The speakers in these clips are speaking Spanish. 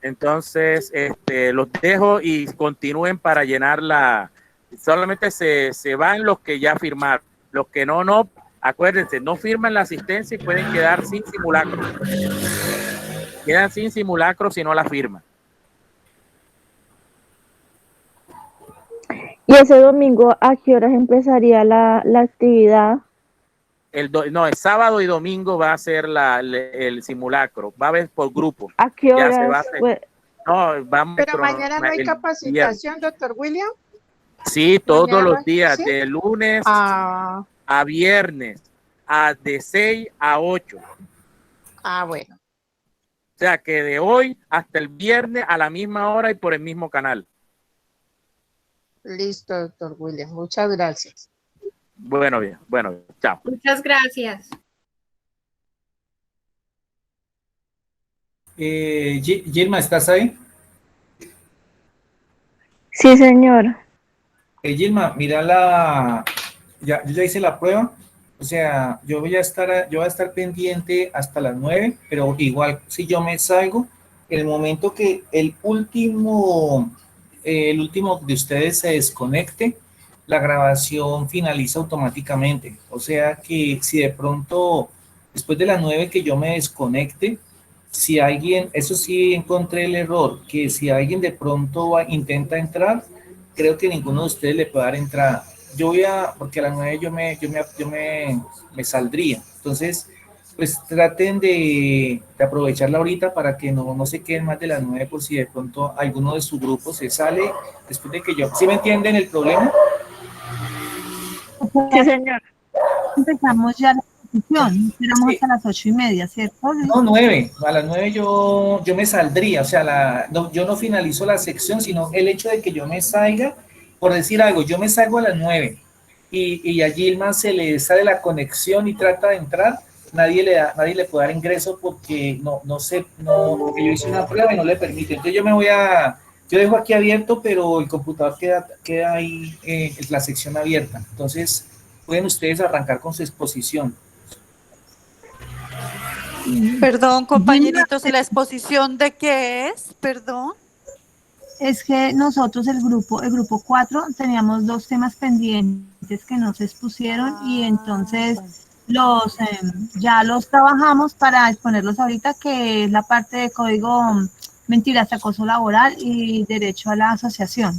Entonces, los dejo y continúen para llenar la... Solamente se van los que ya firmaron. Los que no, acuérdense, no firman la asistencia y pueden quedar sin simulacro. Quedan sin simulacro si no la firman. ¿Y ese domingo a qué horas empezaría la actividad? El sábado y domingo va a ser el simulacro. Va a haber por grupo. ¿A qué horas? Ya se va a hacer. Pues, No, vamos. Pero mañana no hay capacitación, doctor William. Sí, todos mañana los días, ¿sí? de lunes a viernes, de 6 a 8. Bueno. O sea que de hoy hasta el viernes a la misma hora y por el mismo canal. Listo, doctor William. Muchas gracias. Bueno, bien. Bueno, chao. Muchas gracias. Gilma, ¿estás ahí? Sí, señor. Gilma, mira yo ya hice la prueba, o sea, yo voy a estar pendiente hasta las 9, pero igual si yo me salgo, en el momento que el último de ustedes se desconecte, la grabación finaliza automáticamente. O sea que si de pronto, después de las 9 que yo me desconecte, si alguien, eso sí encontré el error, que si alguien de pronto intenta entrar, creo que ninguno de ustedes le puede dar entrada. Porque a las 9 me saldría. Entonces, pues traten de aprovecharla ahorita para que no se queden más de las 9 por si de pronto alguno de su grupo se sale después de que yo... ¿Sí me entienden el problema? Sí, señor. Empezamos ya la sesión, esperamos hasta las 8:30, ¿cierto? No, 9. A las 9 yo me saldría, o sea, yo no finalizo la sección, sino el hecho de que yo me salga, por decir algo, yo me salgo a las 9 y a Gilman se le sale la conexión y trata de entrar, nadie le puede dar ingreso porque porque yo hice una prueba y no le permite. Entonces yo dejo aquí abierto, pero el computador queda ahí, la sección abierta. Entonces pueden ustedes arrancar con su exposición. Perdón, compañeritos, ¿y la exposición de qué es? Perdón. Es que nosotros, el grupo 4, teníamos 2 temas pendientes que no se expusieron y entonces ya los trabajamos para exponerlos ahorita, que es la parte de código mentiras, acoso laboral y derecho a la asociación.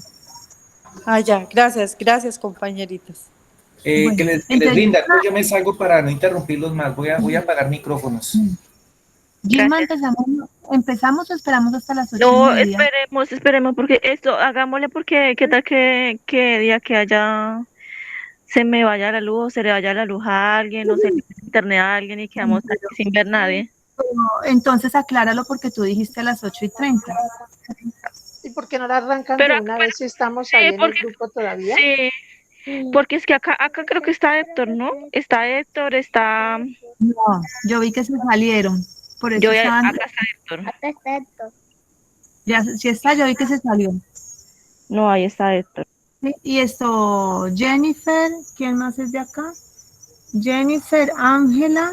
Ya, gracias, compañeritos. Bueno, que les rinda, yo me salgo para no interrumpirlos más, voy a apagar micrófonos. Gilma, ¿empezamos o esperamos hasta las 8:30? No, esperemos, porque hagámosle, porque qué tal que día que haya, se me vaya la luz, se le vaya la luz a alguien, o se le internet a alguien y quedamos aquí sin ver nadie. Entonces acláralo porque tú dijiste a las 8:30. ¿Y por qué no la arrancan de una vez si estamos ahí en el grupo todavía? Sí, porque es que acá creo que está Héctor, ¿no? Está Héctor, está... No, yo vi que se salieron. Por eso acá está Héctor. Acá está Héctor. Ya, sí está, yo vi que se salió. No, ahí está Héctor. Sí, y esto, Jennifer, ¿quién más es de acá? Jennifer, Ángela,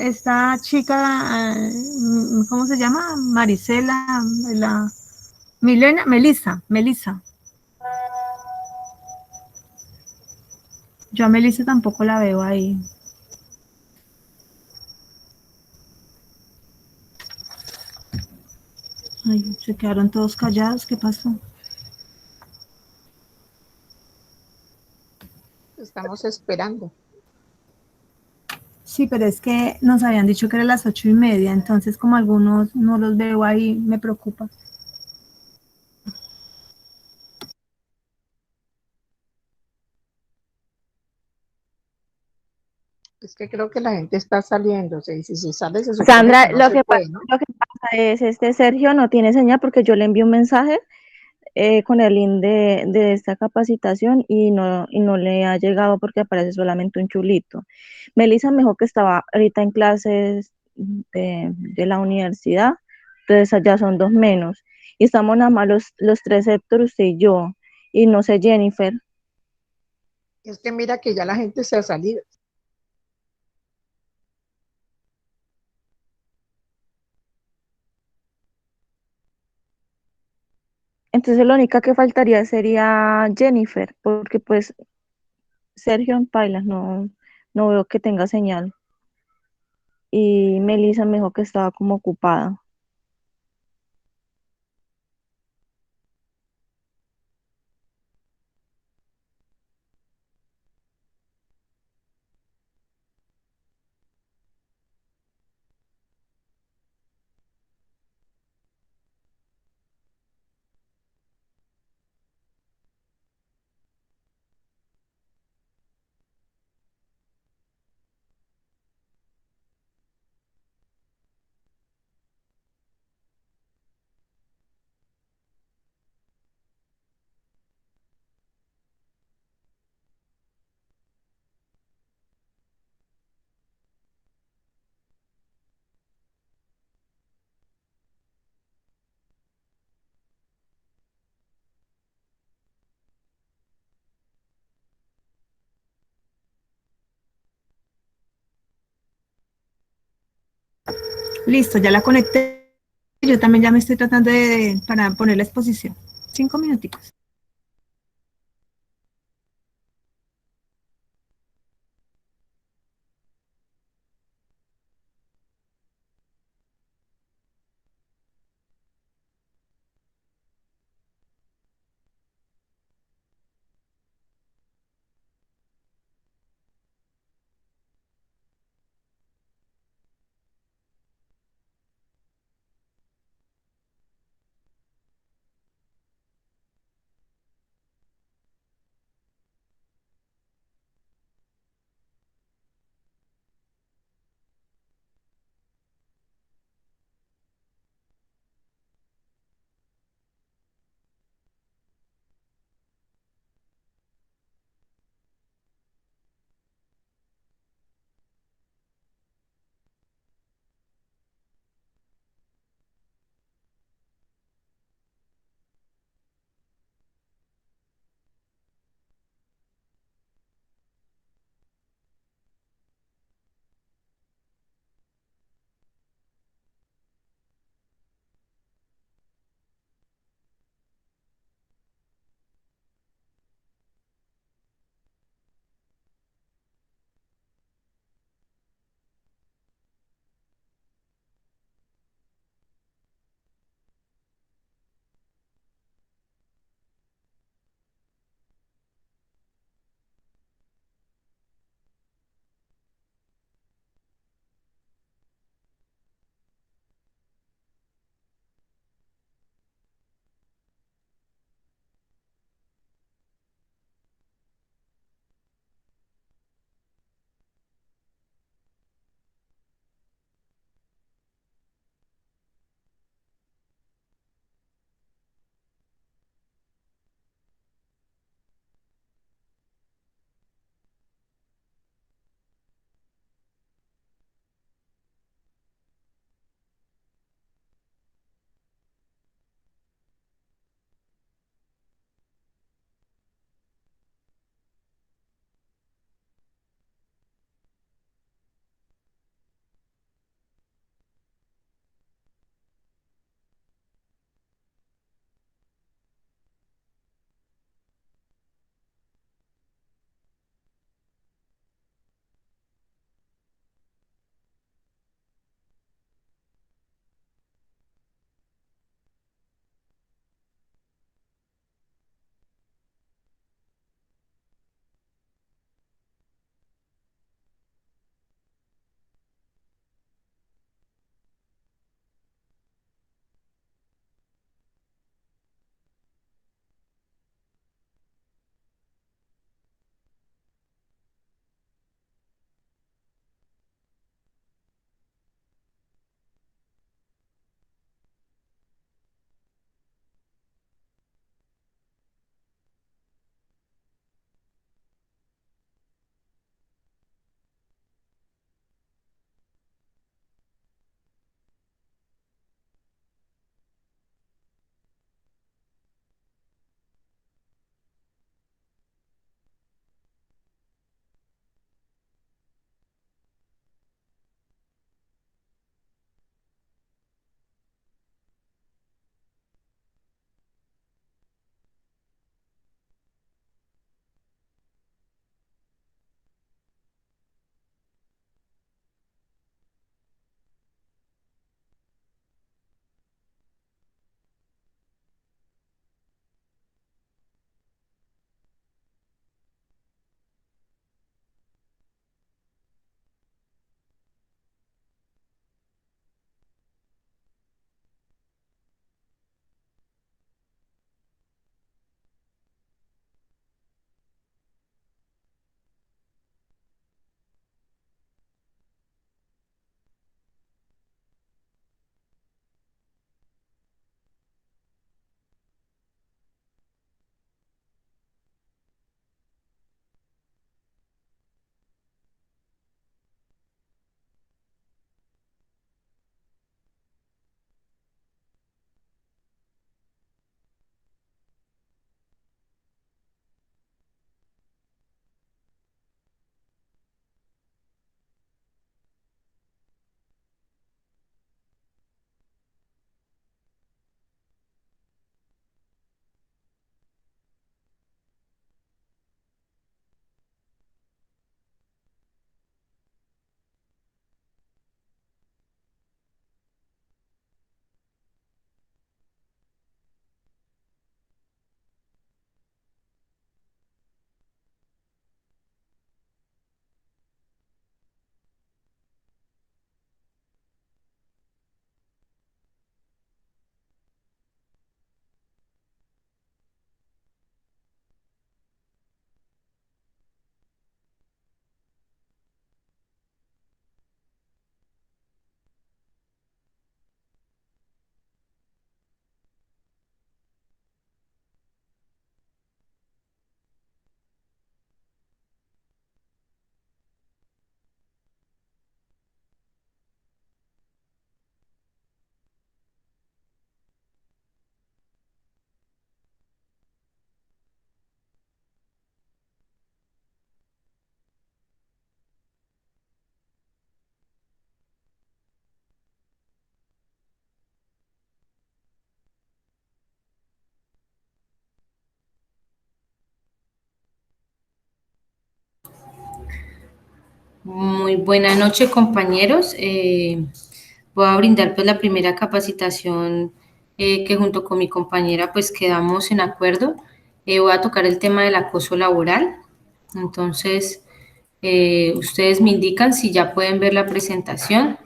esta chica, ¿cómo se llama? Marisela, Melissa. Yo a Melissa tampoco la veo ahí. Ay, se quedaron todos callados, ¿qué pasó? Estamos esperando. Sí, pero es que nos habían dicho que era las 8:30, entonces como algunos no los veo ahí, me preocupa. Es que creo que la gente está saliendo, si se sale se supone Sandra, que no se puede, ¿no? lo que pasa es, Sergio no tiene señal porque yo le envié un mensaje con el link de esta capacitación y no le ha llegado porque aparece solamente un chulito. Melissa me dijo que estaba ahorita en clases de la universidad, entonces allá son 2 menos. Y estamos nada más los 3, Héctor, usted y yo, y no sé, Jennifer. Es que mira que ya la gente se ha salido. Entonces la única que faltaría sería Jennifer, porque pues Sergio en Pailas no veo que tenga señal. Y Melissa me dijo que estaba como ocupada. Listo, ya la conecté. Yo también ya me estoy tratando para poner la exposición. 5 minuticos. Muy buena noche, compañeros. Voy a brindar pues la primera capacitación que junto con mi compañera pues quedamos en acuerdo. Voy a tocar el tema del acoso laboral. Entonces, ustedes me indican si ya pueden ver la presentación.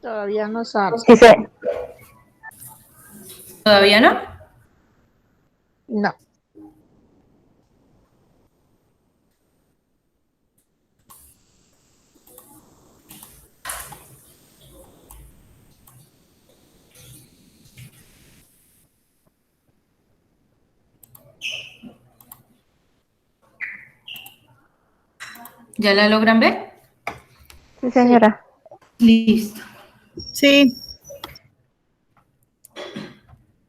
Todavía no sabe. Sí, ¿Todavía no? No. ¿Ya la logran ver? sí, señora. Listo. Sí.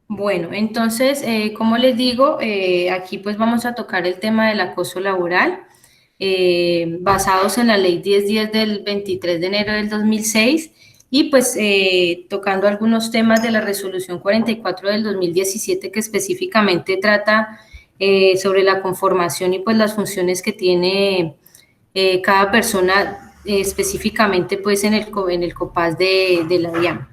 Bueno, entonces, como les digo, aquí pues vamos a tocar el tema del acoso laboral, basados en la ley 1010 del 23 de enero del 2006 y pues tocando algunos temas de la resolución 44 del 2017 que específicamente trata sobre la conformación y pues las funciones que tiene cada persona específicamente pues en el COPAS de la DIAN.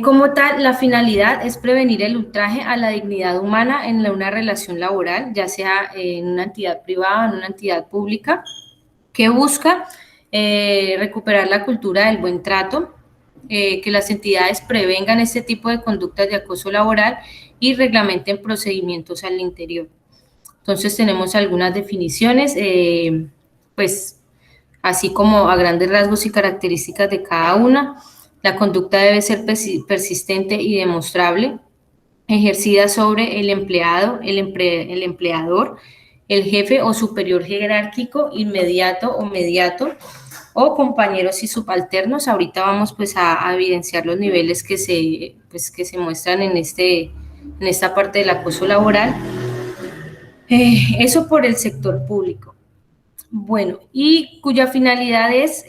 Como tal, la finalidad es prevenir el ultraje a la dignidad humana en una relación laboral, ya sea en una entidad privada o en una entidad pública, que busca recuperar la cultura del buen trato, que las entidades prevengan este tipo de conductas de acoso laboral y reglamenten procedimientos al interior. Entonces tenemos algunas definiciones, pues así como a grandes rasgos y características de cada una. La conducta debe ser persistente y demostrable, ejercida sobre el empleado, el empleador, el jefe o superior jerárquico inmediato o mediato, o compañeros y subalternos. Ahorita vamos pues a evidenciar los niveles que se muestran en esta parte del acoso laboral. Eso por el sector público. Bueno, y cuya finalidad es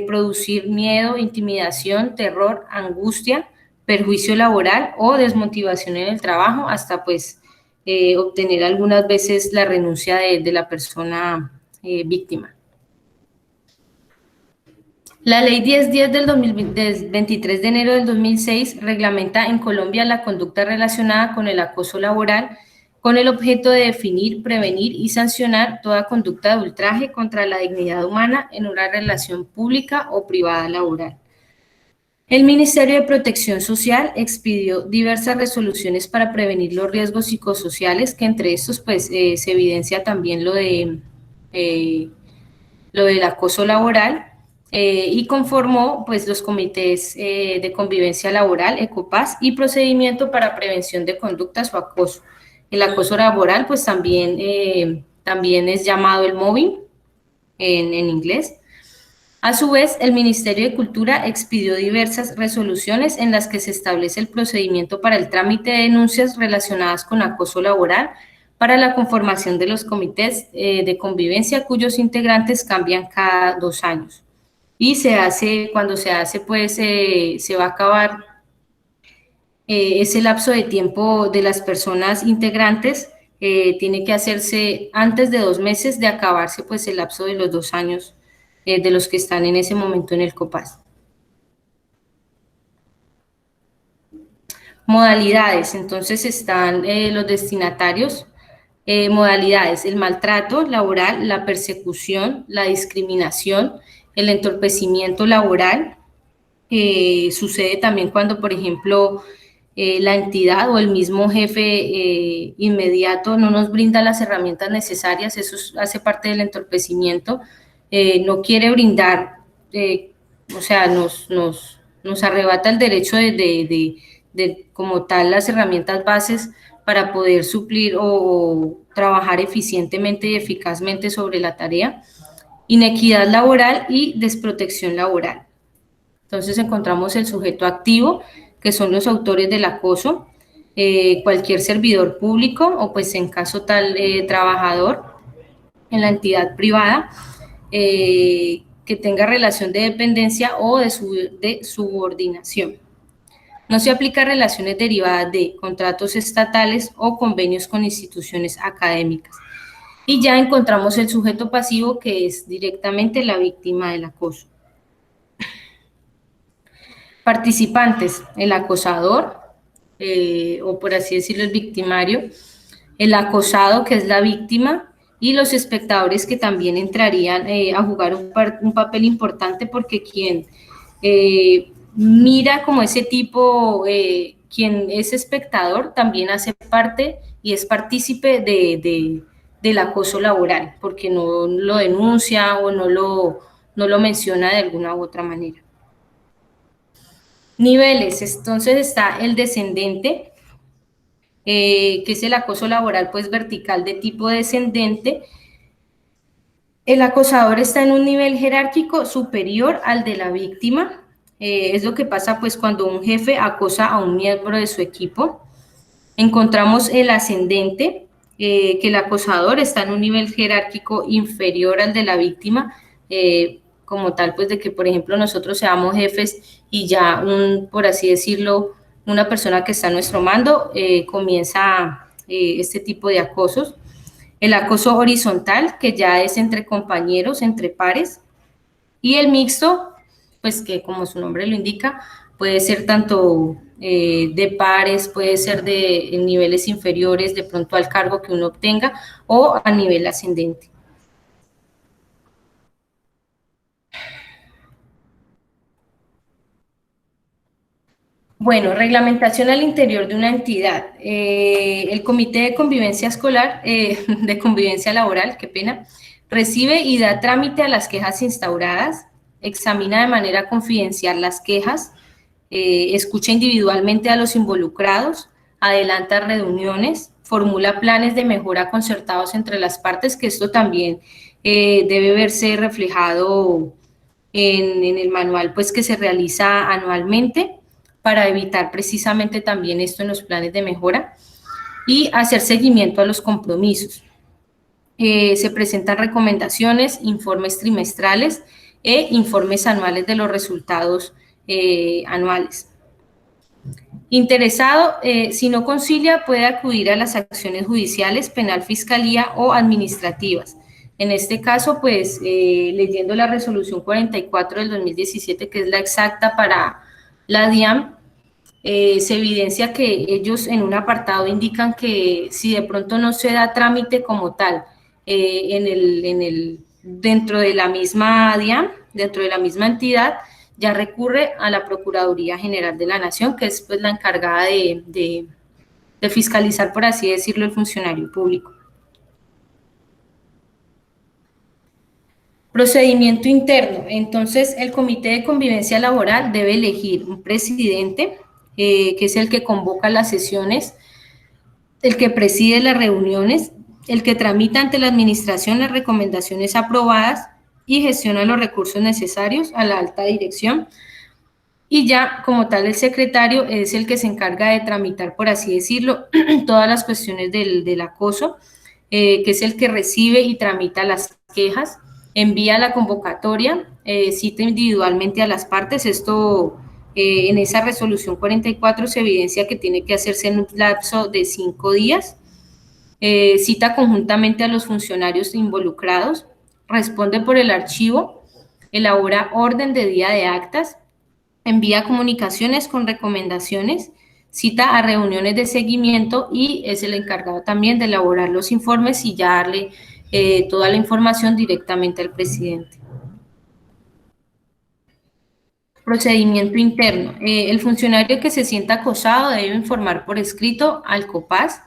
producir miedo, intimidación, terror, angustia, perjuicio laboral o desmotivación en el trabajo, hasta pues obtener algunas veces la renuncia de la persona víctima. La Ley 1010 del 23 de enero del 2006 reglamenta en Colombia la conducta relacionada con el acoso laboral con el objeto de definir, prevenir y sancionar toda conducta de ultraje contra la dignidad humana en una relación pública o privada laboral. El Ministerio de Protección Social expidió diversas resoluciones para prevenir los riesgos psicosociales, que entre estos pues se evidencia también lo del acoso laboral, y conformó pues los comités de convivencia laboral, ECOPAS, y procedimiento para prevención de conductas o acoso. El acoso laboral pues también es llamado el mobbing en inglés. A su vez, el Ministerio de Cultura expidió diversas resoluciones en las que se establece el procedimiento para el trámite de denuncias relacionadas con acoso laboral para la conformación de los comités de convivencia cuyos integrantes cambian cada 2 años. Y cuando se hace, pues se va a acabar ese lapso de tiempo de las personas integrantes, tiene que hacerse antes de 2 meses de acabarse pues el lapso de los 2 años de los que están en ese momento en el COPAS. Modalidades, entonces están los destinatarios. Modalidades: el maltrato laboral, la persecución, la discriminación, el entorpecimiento laboral. Sucede también cuando, por ejemplo, la entidad o el mismo jefe inmediato no nos brinda las herramientas necesarias, eso hace parte del entorpecimiento, no quiere brindar, o sea, nos arrebata el derecho de como tal las herramientas bases para poder suplir o trabajar eficientemente y eficazmente sobre la tarea. Inequidad laboral y desprotección laboral. Entonces encontramos el sujeto activo, que son los autores del acoso, cualquier servidor público o pues en caso tal trabajador en la entidad privada que tenga relación de dependencia o de subordinación. No se aplica a relaciones derivadas de contratos estatales o convenios con instituciones académicas. Y ya encontramos el sujeto pasivo, que es directamente la víctima del acoso. Participantes: el acosador, o por así decirlo, el victimario, el acosado, que es la víctima, y los espectadores, que también entrarían a jugar un papel importante, porque quien mira como ese tipo, quien es espectador, también hace parte y es partícipe del acoso laboral, porque no lo denuncia o no lo menciona de alguna u otra manera. Niveles: entonces está el descendente, que es el acoso laboral pues vertical de tipo descendente. El acosador está en un nivel jerárquico superior al de la víctima. Es lo que pasa pues cuando un jefe acosa a un miembro de su equipo. Encontramos el ascendente, que el acosador está en un nivel jerárquico inferior al de la víctima, como tal, pues de que, por ejemplo, nosotros seamos jefes y ya por así decirlo, una persona que está a nuestro mando comienza este tipo de acosos. El acoso horizontal, que ya es entre compañeros, entre pares. Y el mixto, pues que como su nombre lo indica, puede ser tanto de pares, puede ser de niveles inferiores, de pronto al cargo que uno obtenga, o a nivel ascendente. Bueno, reglamentación al interior de una entidad. El Comité de Convivencia Escolar, de Convivencia Laboral, qué pena, recibe y da trámite a las quejas instauradas, examina de manera confidencial las quejas, escucha individualmente a los involucrados, adelanta reuniones, formula planes de mejora concertados entre las partes, que esto también debe verse reflejado en el manual pues, que se realiza anualmente, para evitar precisamente también esto en los planes de mejora, y hacer seguimiento a los compromisos. Se presentan recomendaciones, informes trimestrales e informes anuales de los resultados anuales. Interesado, si no concilia, puede acudir a las acciones judiciales, penal, fiscalía o administrativas. En este caso, pues, leyendo la resolución 44 del 2017, que es la exacta para la DIAN, se evidencia que ellos en un apartado indican que si de pronto no se da trámite como tal dentro de la misma DIAN, dentro de la misma entidad, ya recurre a la Procuraduría General de la Nación, que es pues la encargada de fiscalizar, por así decirlo, el funcionario público. Procedimiento interno. Entonces, el Comité de Convivencia Laboral debe elegir un presidente, que es el que convoca las sesiones, el que preside las reuniones, el que tramita ante la administración las recomendaciones aprobadas y gestiona los recursos necesarios a la alta dirección. Y ya, como tal, el secretario es el que se encarga de tramitar, por así decirlo, todas las cuestiones del acoso, que es el que recibe y tramita las quejas, envía la convocatoria, cita individualmente a las partes. Esto, en esa resolución 44 se evidencia que tiene que hacerse en un lapso de 5 días, cita conjuntamente a los funcionarios involucrados, responde por el archivo, elabora orden de día de actas, envía comunicaciones con recomendaciones, cita a reuniones de seguimiento y es el encargado también de elaborar los informes y ya darle toda la información directamente al presidente. Procedimiento interno. El funcionario que se sienta acosado debe informar por escrito al COPAS.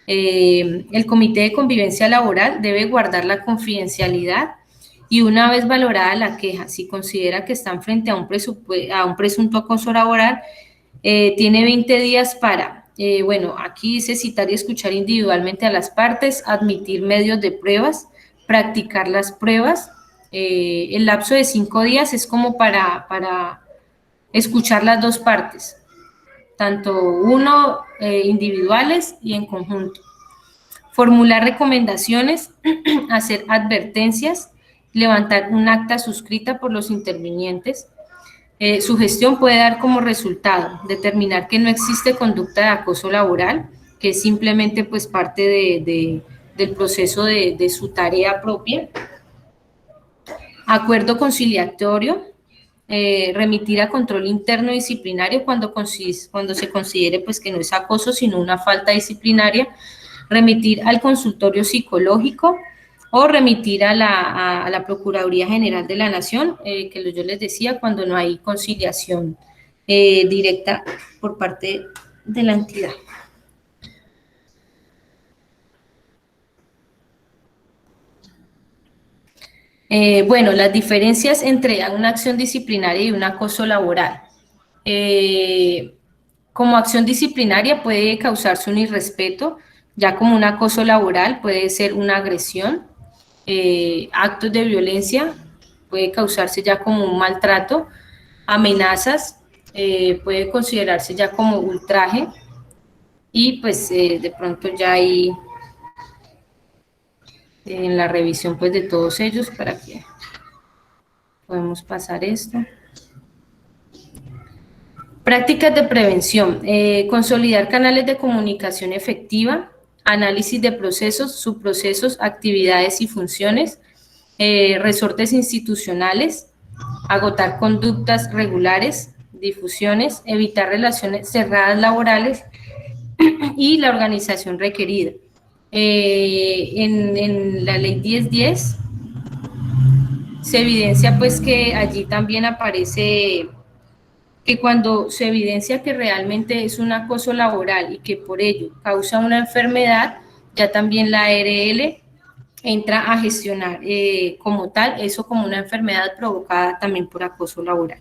El Comité de Convivencia Laboral debe guardar la confidencialidad y una vez valorada la queja, si considera que están frente a un presunto acoso laboral, tiene 20 días para, bueno, aquí dice citar y escuchar individualmente a las partes, admitir medios de pruebas, practicar las pruebas. El lapso de 5 días es como para escuchar las dos partes, tanto individuales y en conjunto. Formular recomendaciones, hacer advertencias, levantar un acta suscrita por los intervinientes. Su gestión puede dar como resultado determinar que no existe conducta de acoso laboral, que es simplemente pues parte de del proceso de su tarea propia. Acuerdo conciliatorio, remitir a control interno disciplinario cuando se considere pues que no es acoso sino una falta disciplinaria, remitir al consultorio psicológico o remitir a la Procuraduría General de la Nación, que yo les decía, cuando no hay conciliación directa por parte de la entidad. Bueno, las diferencias entre una acción disciplinaria y un acoso laboral. Como acción disciplinaria puede causarse un irrespeto, ya como un acoso laboral puede ser una agresión, actos de violencia, puede causarse ya como un maltrato, amenazas, puede considerarse ya como ultraje, y pues de pronto ya hay en la revisión pues de todos ellos para que podemos pasar esto. Prácticas de prevención, consolidar canales de comunicación efectiva, análisis de procesos, subprocesos, actividades y funciones, resortes institucionales, agotar conductas regulares, difusiones, evitar relaciones cerradas laborales y la organización requerida. En la ley 1010 se evidencia pues que allí también aparece que cuando se evidencia que realmente es un acoso laboral y que por ello causa una enfermedad, ya también la ARL entra a gestionar como tal eso como una enfermedad provocada también por acoso laboral.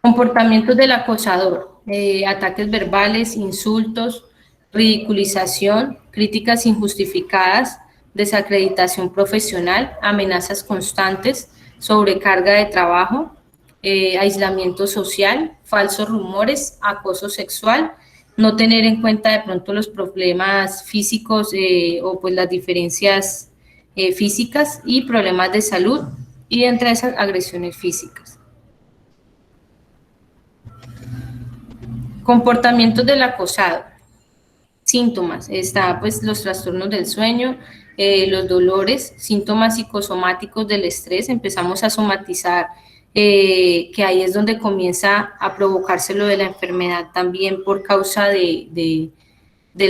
Comportamientos del acosador, ataques verbales, insultos, ridiculización, críticas injustificadas, desacreditación profesional, amenazas constantes, sobrecarga de trabajo, aislamiento social, falsos rumores, acoso sexual, no tener en cuenta de pronto los problemas físicos o pues las diferencias físicas y problemas de salud, y entre esas agresiones físicas. Comportamientos del acosado. Síntomas, está pues los trastornos del sueño, los dolores, síntomas psicosomáticos del estrés, empezamos a somatizar, que ahí es donde comienza a provocarse lo de la enfermedad también por causa del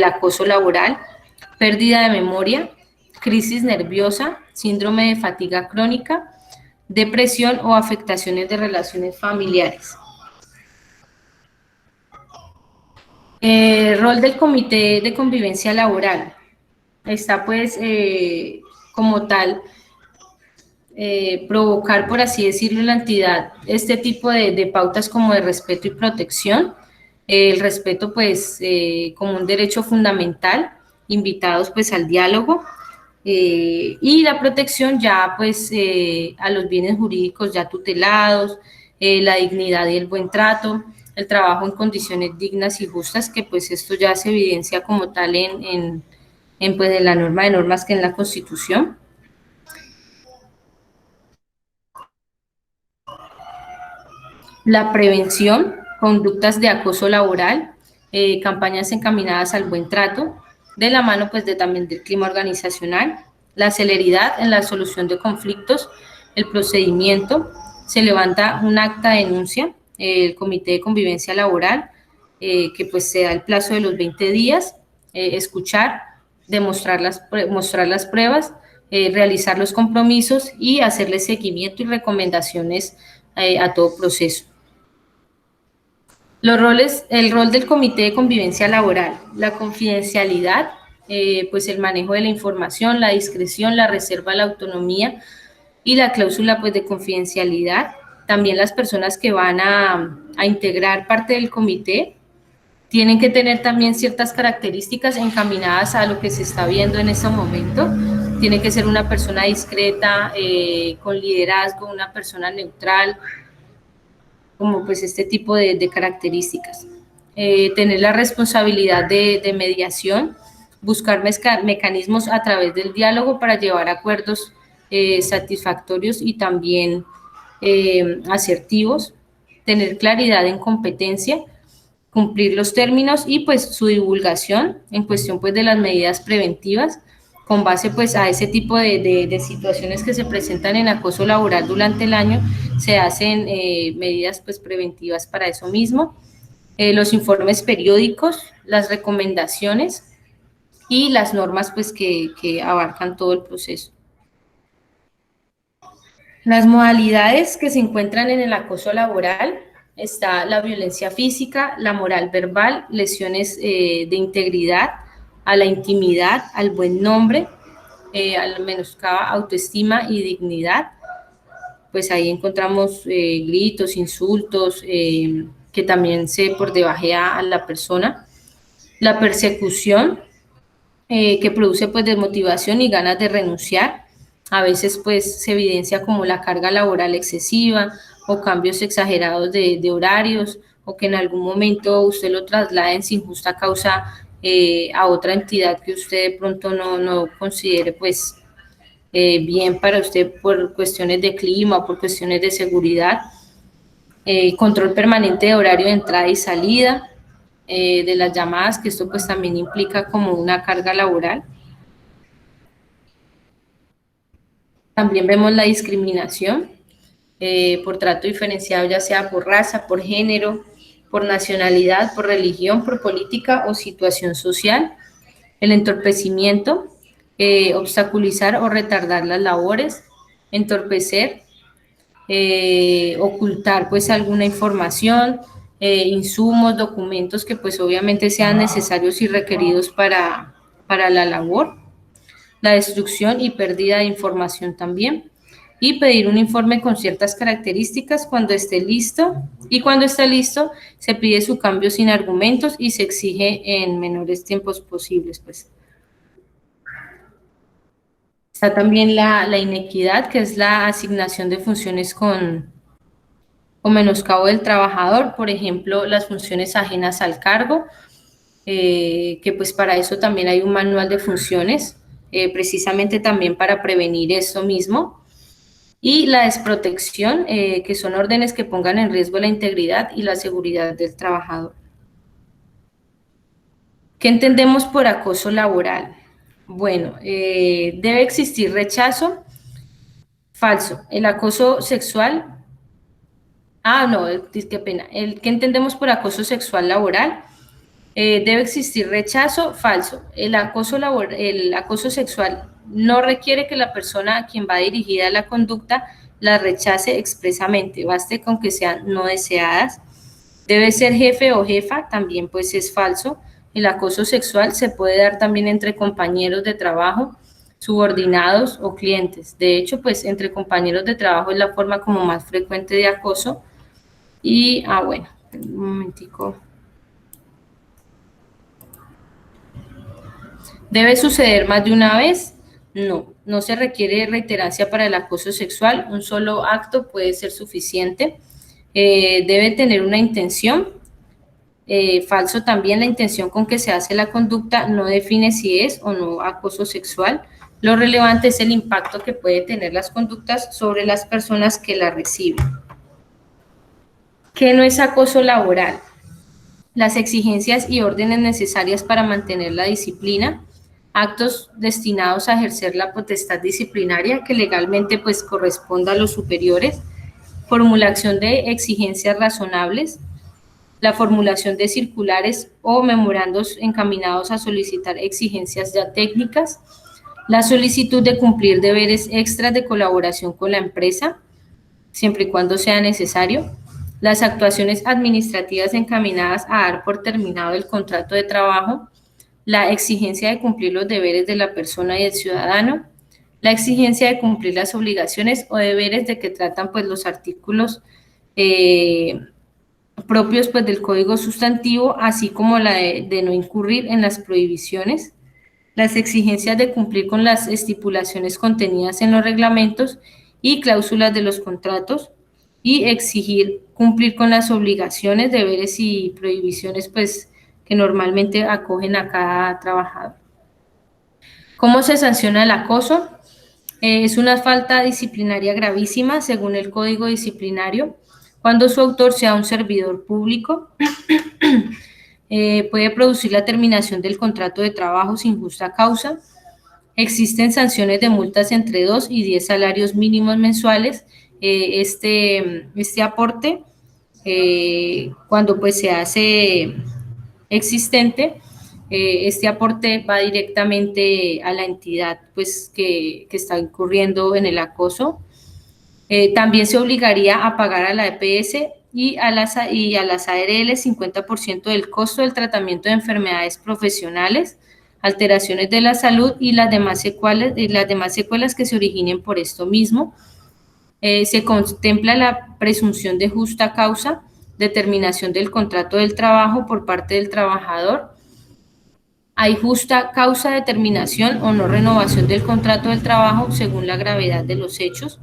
acoso laboral, pérdida de memoria, crisis nerviosa, síndrome de fatiga crónica, depresión o afectaciones de relaciones familiares. Rol del Comité de Convivencia Laboral. Está pues como tal provocar, por así decirlo, en la entidad este tipo de pautas como de respeto y protección. El respeto pues como un derecho fundamental, invitados pues al diálogo, y la protección ya pues a los bienes jurídicos ya tutelados, la dignidad y el buen trato, el trabajo en condiciones dignas y justas, que pues esto ya se evidencia como tal pues en la norma de normas que en la Constitución. La prevención, conductas de acoso laboral, campañas encaminadas al buen trato, de la mano pues también del clima organizacional, la celeridad en la solución de conflictos, el procedimiento, se levanta un acta de denuncia, el Comité de Convivencia Laboral, que pues se da el plazo de los 20 días, escuchar, mostrar las pruebas, realizar los compromisos y hacerle seguimiento y recomendaciones a todo proceso. El rol del Comité de Convivencia Laboral, la confidencialidad, pues el manejo de la información, la discreción, la reserva, la autonomía y la cláusula pues de confidencialidad. También las personas que van a integrar parte del comité tienen que tener también ciertas características encaminadas a lo que se está viendo en este momento. Tiene que ser una persona discreta, con liderazgo, una persona neutral, como pues este tipo de características. Tener la responsabilidad de mediación, buscar mecanismos a través del diálogo para llevar acuerdos satisfactorios y también asertivos, tener claridad en competencia, cumplir los términos y pues su divulgación en cuestión pues de las medidas preventivas con base pues a ese tipo de situaciones que se presentan en acoso laboral durante el año, se hacen medidas pues preventivas para eso mismo, los informes periódicos, las recomendaciones y las normas pues que abarcan todo el proceso. Las modalidades que se encuentran en el acoso laboral está la violencia física, la moral verbal, lesiones de integridad, a la intimidad, al buen nombre, al menoscaba autoestima y dignidad. Pues ahí encontramos gritos, insultos, que también se por debajea a la persona. La persecución, que produce pues desmotivación y ganas de renunciar. A veces pues se evidencia como la carga laboral excesiva o cambios exagerados de horarios, o que en algún momento usted lo trasladen sin justa causa a otra entidad que usted de pronto no considere pues bien para usted por cuestiones de clima o por cuestiones de seguridad. Control permanente de horario de entrada y salida de las llamadas, que esto pues también implica como una carga laboral. También vemos la discriminación por trato diferenciado, ya sea por raza, por género, por nacionalidad, por religión, por política o situación social. El entorpecimiento, obstaculizar o retardar las labores, entorpecer, ocultar pues alguna información, insumos, documentos que pues obviamente sean necesarios y requeridos para la labor, la destrucción y pérdida de información también, y pedir un informe con ciertas características cuando esté listo, y cuando está listo se pide su cambio sin argumentos y se exige en menores tiempos posibles. Pues está también la inequidad, que es la asignación de funciones con menoscabo del trabajador, por ejemplo, las funciones ajenas al cargo, que pues para eso también hay un manual de funciones, precisamente también para prevenir eso mismo, y la desprotección, que son órdenes que pongan en riesgo la integridad y la seguridad del trabajador. ¿Qué entendemos por acoso laboral? Bueno, debe existir rechazo. Falso. El acoso sexual. Qué pena. ¿Qué entendemos por acoso sexual laboral? Debe existir rechazo. Falso. El acoso sexual no requiere que la persona a quien va dirigida la conducta la rechace expresamente, baste con que sean no deseadas. Debe ser jefe o jefa, también pues es falso. El acoso sexual se puede dar también entre compañeros de trabajo, subordinados o clientes. De hecho, pues entre compañeros de trabajo es la forma como más frecuente de acoso. Y, bueno, un momentico. ¿Debe suceder más de una vez? No se requiere reiterancia para el acoso sexual, un solo acto puede ser suficiente. Debe tener una intención. Falso también, la intención con que se hace la conducta no define si es o no acoso sexual. Lo relevante es el impacto que puede tener las conductas sobre las personas que la reciben. ¿Qué no es acoso laboral? Las exigencias y órdenes necesarias para mantener la disciplina, actos destinados a ejercer la potestad disciplinaria que legalmente pues corresponda a los superiores, formulación de exigencias razonables, la formulación de circulares o memorandos encaminados a solicitar exigencias ya técnicas, la solicitud de cumplir deberes extras de colaboración con la empresa, siempre y cuando sea necesario, las actuaciones administrativas encaminadas a dar por terminado el contrato de trabajo, la exigencia de cumplir los deberes de la persona y del ciudadano, la exigencia de cumplir las obligaciones o deberes de que tratan pues los artículos propios pues del Código Sustantivo, así como la de no incurrir en las prohibiciones, las exigencias de cumplir con las estipulaciones contenidas en los reglamentos y cláusulas de los contratos, y exigir cumplir con las obligaciones, deberes y prohibiciones pues que normalmente acogen a cada trabajador. ¿Cómo se sanciona el acoso? Es una falta disciplinaria gravísima según el Código Disciplinario, cuando su autor sea un servidor público, puede producir la terminación del contrato de trabajo sin justa causa. Existen sanciones de multas entre 2 y 10 salarios mínimos mensuales. Este aporte, cuando pues se hace existente, este aporte va directamente a la entidad pues que está incurriendo en el acoso. También se obligaría a pagar a la EPS y a las ARL 50% del costo del tratamiento de enfermedades profesionales, alteraciones de la salud y las demás secuelas que se originen por esto mismo. Se contempla la presunción de justa causa, determinación del contrato del trabajo por parte del trabajador. Hay justa causa de terminación o no renovación del contrato del trabajo según la gravedad de los hechos.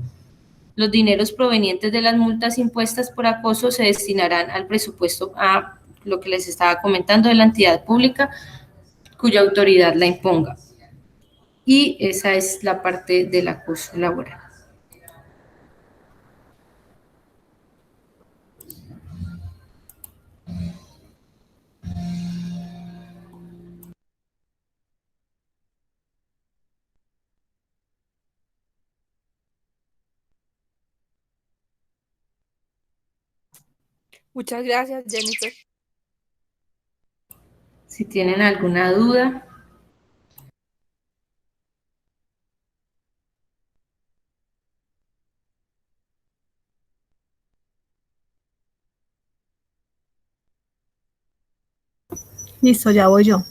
Los dineros provenientes de las multas impuestas por acoso se destinarán al presupuesto, a lo que les estaba comentando, de la entidad pública cuya autoridad la imponga. Y esa es la parte del acoso laboral. Muchas gracias, Jennifer. Si tienen alguna duda. Listo, ya voy yo.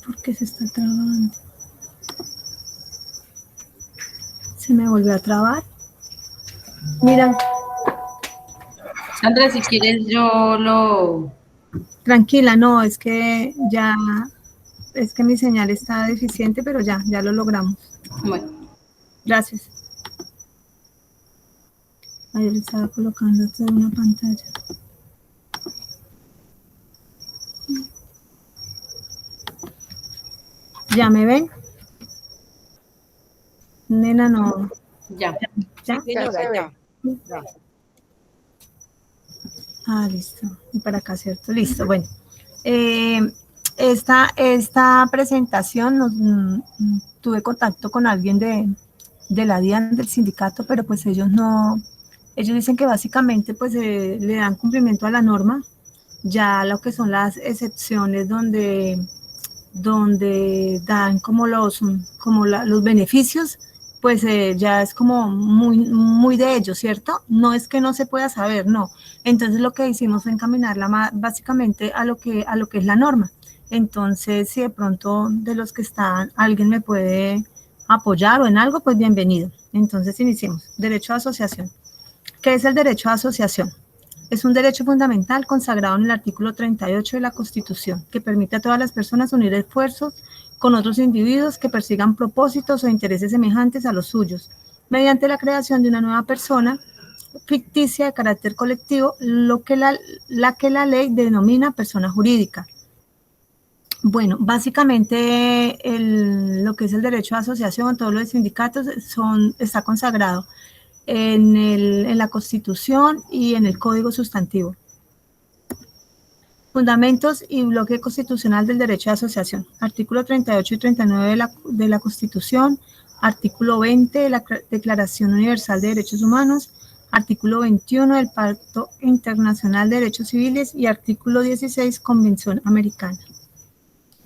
¿Por qué se está trabando? Se me volvió a trabar. Mira. Sandra, si quieres yo lo... Tranquila, no, es que ya, es que mi señal está deficiente, pero ya lo logramos. Bueno. Gracias. Ayer estaba colocando toda una pantalla. ¿Ya me ven? Nena, no. Ya. ¿Ya? Señora, ya. Ah, listo. Y para acá, ¿cierto? Listo, bueno. Esta presentación, tuve contacto con alguien de la DIAN, del sindicato, pero pues ellos dicen que básicamente pues le dan cumplimiento a la norma, ya lo que son las excepciones donde dan como los beneficios, pues ya es como muy de ellos, ¿cierto? No es que no se pueda saber, no. Entonces lo que hicimos fue encaminarla básicamente a lo que es la norma. Entonces, si de pronto de los que están, alguien me puede apoyar o en algo, pues bienvenido. Entonces iniciemos. Derecho a asociación. ¿Qué es el derecho a asociación? Es un derecho fundamental consagrado en el artículo 38 de la Constitución, que permite a todas las personas unir esfuerzos con otros individuos que persigan propósitos o intereses semejantes a los suyos, mediante la creación de una nueva persona ficticia de carácter colectivo, que la ley denomina persona jurídica. Bueno, básicamente lo que es el derecho a asociación, todos los sindicatos está consagrado en la Constitución y en el Código Sustantivo. Fundamentos y bloque constitucional del derecho de asociación. Artículo 38 y 39 de la Constitución, artículo 20 de la Declaración Universal de Derechos Humanos, artículo 21 del Pacto Internacional de Derechos Civiles y artículo 16, Convención Americana.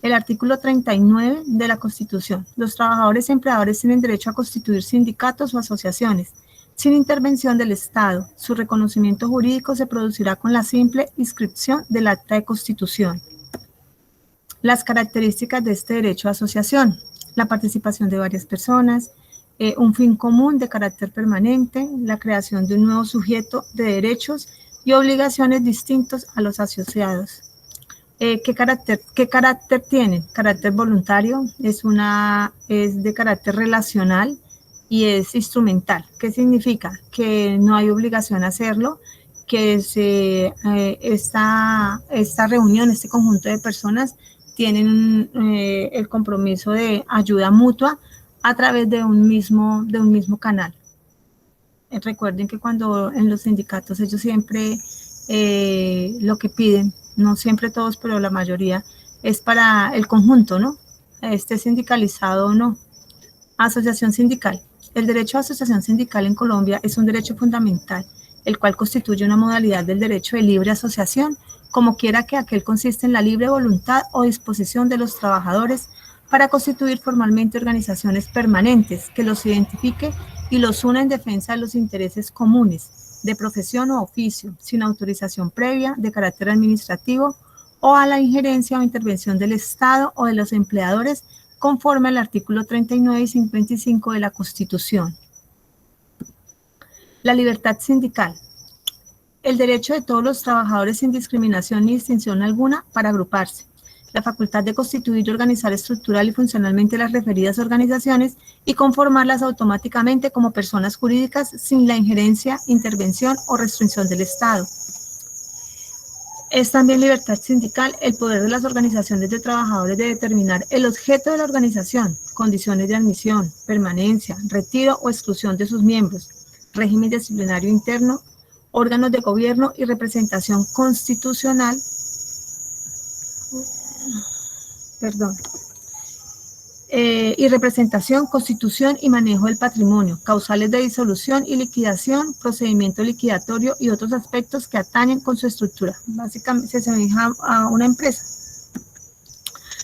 El artículo 39 de la Constitución. Los trabajadores y empleadores tienen derecho a constituir sindicatos o asociaciones sin intervención del Estado. Su reconocimiento jurídico se producirá con la simple inscripción del acta de constitución. Las características de este derecho a asociación: la participación de varias personas, un fin común de carácter permanente, la creación de un nuevo sujeto de derechos y obligaciones distintos a los asociados. ¿Qué carácter tienen? Carácter voluntario, es de carácter relacional y es instrumental. ¿Qué significa? Que no hay obligación a hacerlo, que esta reunión, este conjunto de personas tienen el compromiso de ayuda mutua a través de un mismo canal. Recuerden que cuando en los sindicatos ellos siempre lo que piden, no siempre todos, pero la mayoría, es para el conjunto, ¿no? Esté sindicalizado o no. Asociación sindical. El derecho a asociación sindical en Colombia es un derecho fundamental, el cual constituye una modalidad del derecho de libre asociación, como quiera que aquel consiste en la libre voluntad o disposición de los trabajadores para constituir formalmente organizaciones permanentes que los identifique y los una en defensa de los intereses comunes, de profesión o oficio, sin autorización previa, de carácter administrativo, o a la injerencia o intervención del Estado o de los empleadores, conforme al artículo 39 y 55 de la Constitución. La libertad sindical. El derecho de todos los trabajadores sin discriminación ni distinción alguna para agruparse. La facultad de constituir y organizar estructural y funcionalmente las referidas organizaciones y conformarlas automáticamente como personas jurídicas sin la injerencia, intervención o restricción del Estado. Es también libertad sindical el poder de las organizaciones de trabajadores de determinar el objeto de la organización, condiciones de admisión, permanencia, retiro o exclusión de sus miembros, régimen disciplinario interno, órganos de gobierno y representación constitucional, y representación, constitución y manejo del patrimonio, causales de disolución y liquidación, procedimiento liquidatorio y otros aspectos que atañen con su estructura. Básicamente se asemeja a una empresa.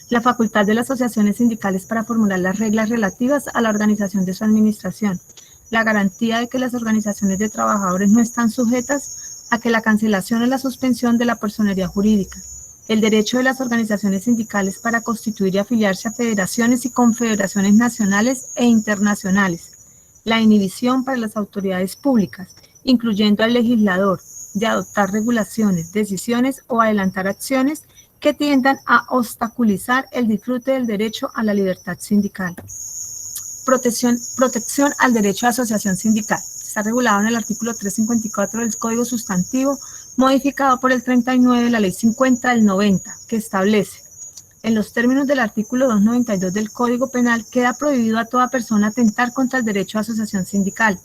La facultad de las asociaciones sindicales para formular las reglas relativas a la organización de su administración. La garantía de que las organizaciones de trabajadores no están sujetas a que la cancelación o la suspensión de la personería jurídica. El derecho de las organizaciones sindicales para constituir y afiliarse a federaciones y confederaciones nacionales e internacionales. La inhibición para las autoridades públicas, incluyendo al legislador, de adoptar regulaciones, decisiones o adelantar acciones que tiendan a obstaculizar el disfrute del derecho a la libertad sindical. Protección al derecho a asociación sindical. Está regulado en el artículo 354 del Código Sustantivo, modificado por el 39 de la Ley 50 del 90, que establece: en los términos del artículo 292 del Código Penal, queda prohibido a toda persona atentar contra el derecho a asociación sindical.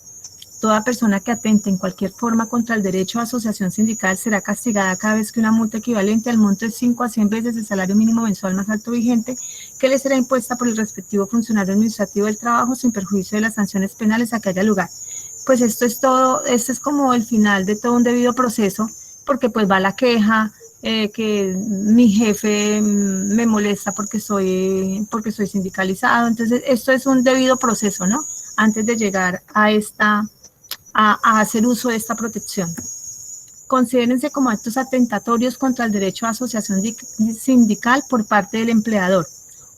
Toda persona que atente en cualquier forma contra el derecho a asociación sindical será castigada cada vez que una multa equivalente al monto de 5 a 100 veces el salario mínimo mensual más alto vigente, que le será impuesta por el respectivo funcionario administrativo del trabajo, sin perjuicio de las sanciones penales a que haya lugar. Pues esto es todo, esto es como el final de todo un debido proceso, porque pues va la queja, que mi jefe me molesta porque soy sindicalizado. Entonces esto es un debido proceso, ¿no? Antes de llegar a hacer uso de esta protección. Considérense como actos atentatorios contra el derecho a asociación sindical por parte del empleador: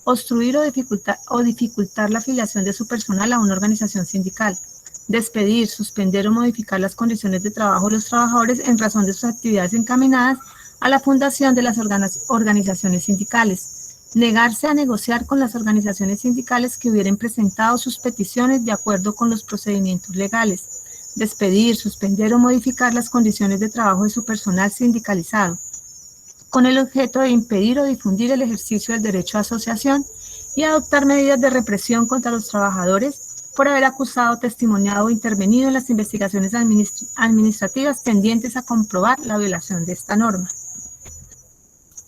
obstruir o dificultar la afiliación de su personal a una organización sindical, despedir, suspender o modificar las condiciones de trabajo de los trabajadores en razón de sus actividades encaminadas a la fundación de las organizaciones sindicales, negarse a negociar con las organizaciones sindicales que hubieran presentado sus peticiones de acuerdo con los procedimientos legales, despedir, suspender o modificar las condiciones de trabajo de su personal sindicalizado, con el objeto de impedir o difundir el ejercicio del derecho a asociación, y adoptar medidas de represión contra los trabajadores por haber acusado, testimoniado o intervenido en las investigaciones administrativas tendientes a comprobar la violación de esta norma.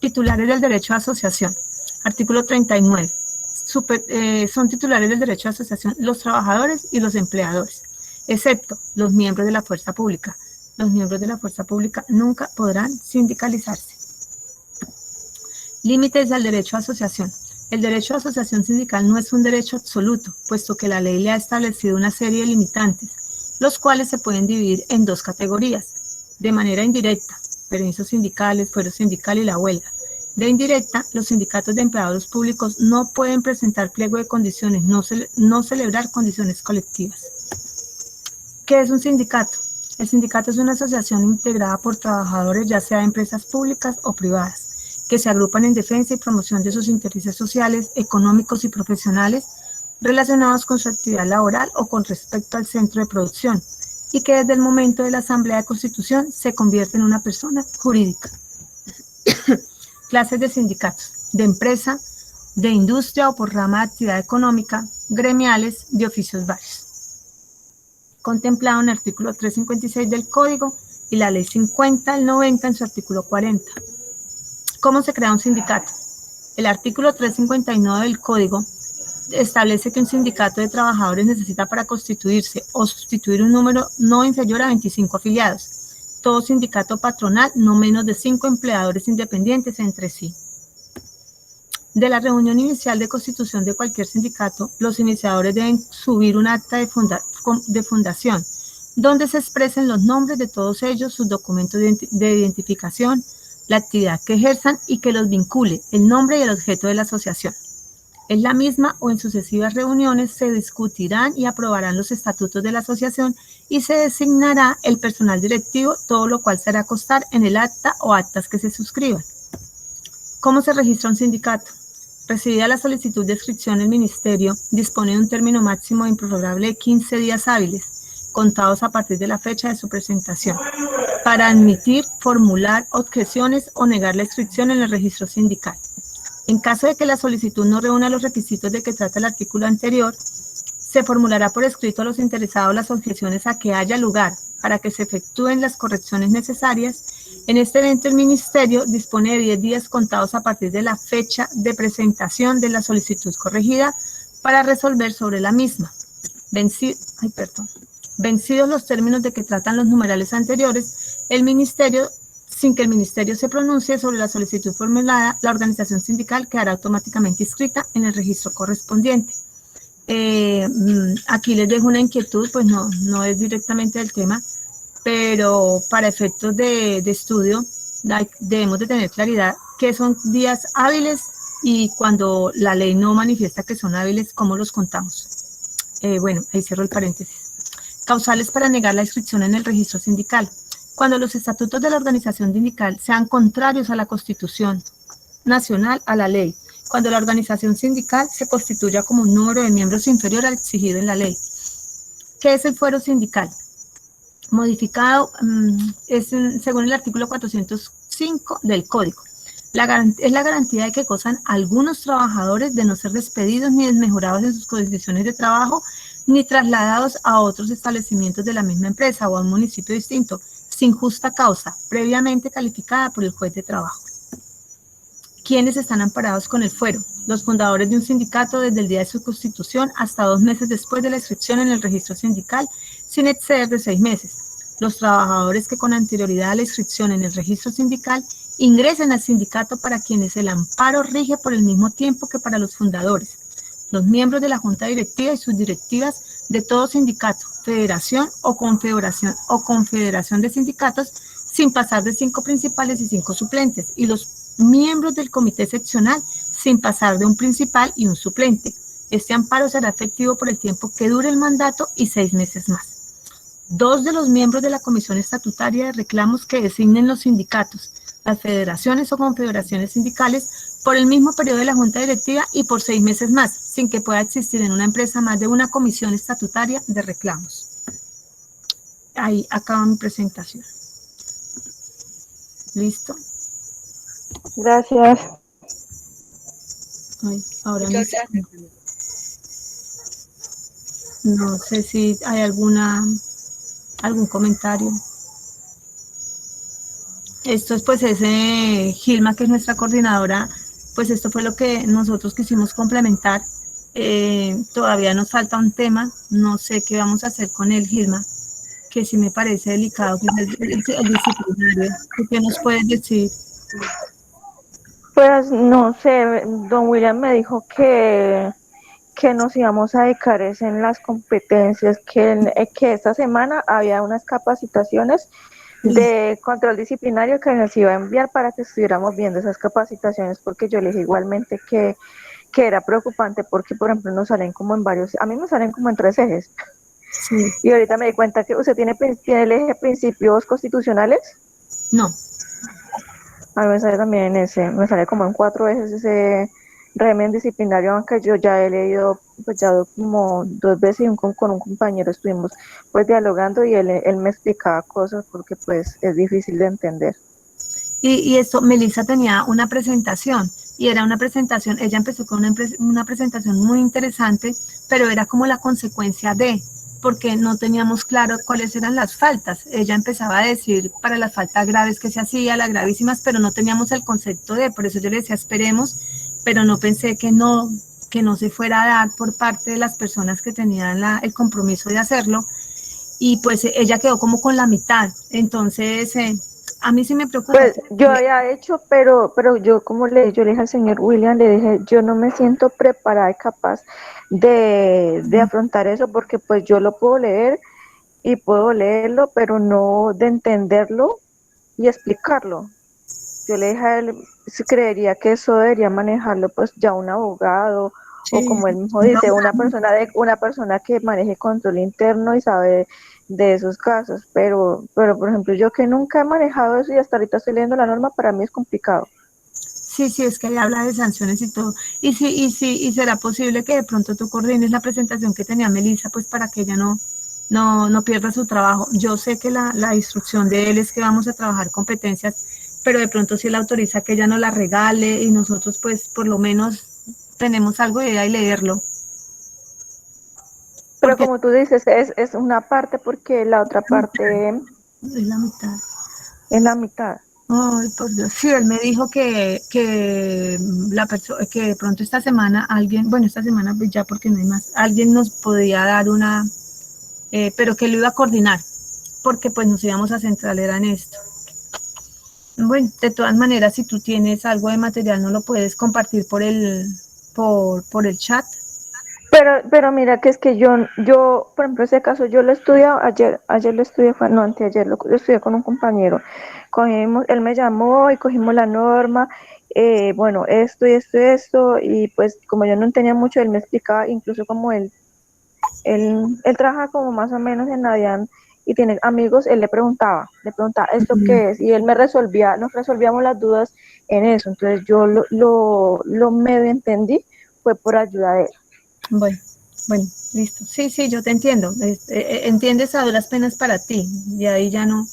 Titulares del derecho a asociación. Artículo 39. Son titulares del derecho a asociación los trabajadores y los empleadores, excepto los miembros de la fuerza pública. Los miembros de la fuerza pública nunca podrán sindicalizarse. Límites del derecho a asociación. El derecho a asociación sindical no es un derecho absoluto, puesto que la ley le ha establecido una serie de limitantes, los cuales se pueden dividir en dos categorías: de manera indirecta, permisos sindicales, fuero sindical y la huelga. De indirecta, los sindicatos de empleados públicos no pueden presentar pliego de condiciones, no celebrar condiciones colectivas. ¿Qué es un sindicato? El sindicato es una asociación integrada por trabajadores, ya sea de empresas públicas o privadas, que se agrupan en defensa y promoción de sus intereses sociales, económicos y profesionales relacionados con su actividad laboral o con respecto al centro de producción, y que desde el momento de la Asamblea de Constitución se convierte en una persona jurídica. Clases de sindicatos: de empresa, de industria o por rama de actividad económica, gremiales, de oficios varios. Contemplado en el artículo 356 del Código y la Ley 50 del 90 en su artículo 40. ¿Cómo se crea un sindicato? El artículo 359 del Código establece que un sindicato de trabajadores necesita para constituirse o sustituir un número no inferior a 25 afiliados. Todo sindicato patronal no menos de 5 empleadores independientes entre sí. De la reunión inicial de constitución de cualquier sindicato, los iniciadores deben subir un acta de fundación, donde se expresen los nombres de todos ellos, sus documentos de identificación, la actividad que ejerzan y que los vincule, el nombre y el objeto de la asociación. En la misma o en sucesivas reuniones se discutirán y aprobarán los estatutos de la asociación y se designará el personal directivo, todo lo cual se hará constar en el acta o actas que se suscriban. ¿Cómo se registra un sindicato? Recibida la solicitud de inscripción, el Ministerio dispone de un término máximo improrrogable de 15 días hábiles, contados a partir de la fecha de su presentación, para admitir, formular objeciones o negar la inscripción en el registro sindical. En caso de que la solicitud no reúna los requisitos de que trata el artículo anterior, se formulará por escrito a los interesados las objeciones a que haya lugar para que se efectúen las correcciones necesarias. En este evento, el Ministerio dispone de 10 días contados a partir de la fecha de presentación de la solicitud corregida para resolver sobre la misma. Vencidos los términos de que tratan los numerales anteriores, el Ministerio, sin que el Ministerio se pronuncie sobre la solicitud formulada, la organización sindical quedará automáticamente inscrita en el registro correspondiente. Aquí les dejo una inquietud, pues no es directamente del tema, pero para efectos de estudio debemos de tener claridad qué son días hábiles y cuando la ley no manifiesta que son hábiles, ¿cómo los contamos? Bueno, ahí cierro el paréntesis. Causales para negar la inscripción en el registro sindical. Cuando los estatutos de la organización sindical sean contrarios a la Constitución Nacional, a la ley, cuando la organización sindical se constituya como un número de miembros inferior al exigido en la ley. ¿Qué es el fuero sindical? Modificado según el artículo 405 del Código. Es la garantía de que gozan algunos trabajadores de no ser despedidos ni desmejorados en sus condiciones de trabajo, ni trasladados a otros establecimientos de la misma empresa o a un municipio distinto, sin justa causa, previamente calificada por el juez de trabajo. ¿Quiénes están amparados con el fuero? Los fundadores de un sindicato desde el día de su constitución hasta 2 meses después de la inscripción en el registro sindical, sin exceder de 6 meses. Los trabajadores que con anterioridad a la inscripción en el registro sindical ingresen al sindicato, para quienes el amparo rige por el mismo tiempo que para los fundadores. Los miembros de la junta directiva y sus directivas de todo sindicato, federación o confederación de sindicatos, sin pasar de 5 principales y 5 suplentes, y los miembros del comité seccional, sin pasar de un principal y un suplente. Este amparo será efectivo por el tiempo que dure el mandato y 6 meses más. 2 de los miembros de la comisión estatutaria de reclamos que designen los sindicatos, las federaciones o confederaciones sindicales, por el mismo periodo de la junta directiva y por 6 meses más, sin que pueda existir en una empresa más de una comisión estatutaria de reclamos. Ahí acaba mi presentación. ¿Listo? Gracias. Ay, ahora no sé si hay algún comentario. Esto es pues Gilma, que es nuestra coordinadora, pues esto fue lo que nosotros quisimos complementar. Todavía nos falta un tema, no sé qué vamos a hacer con él, Gilma, que sí me parece delicado, que es el disciplinario. ¿Qué nos puedes decir? Pues no sé, don William me dijo que nos íbamos a dedicar en las competencias, que esta semana había unas capacitaciones de control disciplinario que nos iba a enviar para que estuviéramos viendo esas capacitaciones, porque yo le dije igualmente que era preocupante, porque por ejemplo nos salen como en varios, a mí me salen como en 3 ejes, Sí, Y ahorita me di cuenta que usted tiene el eje principios constitucionales. no. A mí me sale también ese, me sale como en 4 ejes ese régimen disciplinario, aunque yo ya he leído, pues ya como 2 veces y con un compañero estuvimos pues dialogando y él me explicaba cosas porque pues es difícil de entender. Y esto, Melissa tenía una presentación y era una presentación, ella empezó con una presentación muy interesante, pero era como la consecuencia de, porque no teníamos claro cuáles eran las faltas. Ella empezaba a decir para las faltas graves que se hacía, las gravísimas, pero no teníamos el concepto de, por eso yo le decía esperemos, pero no pensé que no se fuera a dar por parte de las personas que tenían el compromiso de hacerlo, y pues ella quedó como con la mitad. Entonces, a mí sí me preocupa. Pues yo había hecho, pero yo yo le dije al señor William, le dije, yo no me siento preparada y capaz de afrontar eso porque pues yo lo puedo leer y puedo leerlo, pero no de entenderlo y explicarlo. Yo le dije a él, si creería que eso debería manejarlo pues ya un abogado o Sí, como él mismo no, dice, una persona que maneje control interno y sabe de esos casos, pero por ejemplo yo que nunca he manejado eso y hasta ahorita estoy leyendo la norma, para mí es complicado. sí, sí, es que ahí habla de sanciones y todo. Y será posible que de pronto tú coordines la presentación que tenía Melissa, pues para que ella no pierda su trabajo. Yo sé que la instrucción de él es que vamos a trabajar competencias, pero de pronto si él autoriza que ella nos la regale y nosotros pues por lo menos tenemos algo de idea y leerlo. Pero Porque como tú dices, es una parte porque la otra parte es la mitad. es la mitad. Ay, por Dios. Sí, él me dijo que la persona, que de pronto esta semana alguien, bueno, esta semana pues ya porque no hay más, alguien nos podía dar pero que lo iba a coordinar, porque pues nos íbamos a centrar era en esto. Bueno, de todas maneras, si tú tienes algo de material, no lo puedes compartir por el chat. Pero mira que es que por ejemplo, ese caso yo lo estudié ayer lo estudié, no, anteayer lo estudié con un compañero. Él me llamó y cogimos la norma, bueno, esto y esto y esto, y pues como yo no tenía mucho, él me explicaba, incluso como él trabaja como más o menos en Navian y tiene amigos, él le preguntaba, ¿esto qué es? Y él nos resolvíamos las dudas en eso, entonces yo lo medio entendí, fue por ayuda de él. Bueno, listo. Sí, sí, yo te entiendo. Entiendes a duras penas para ti, y ahí ya no.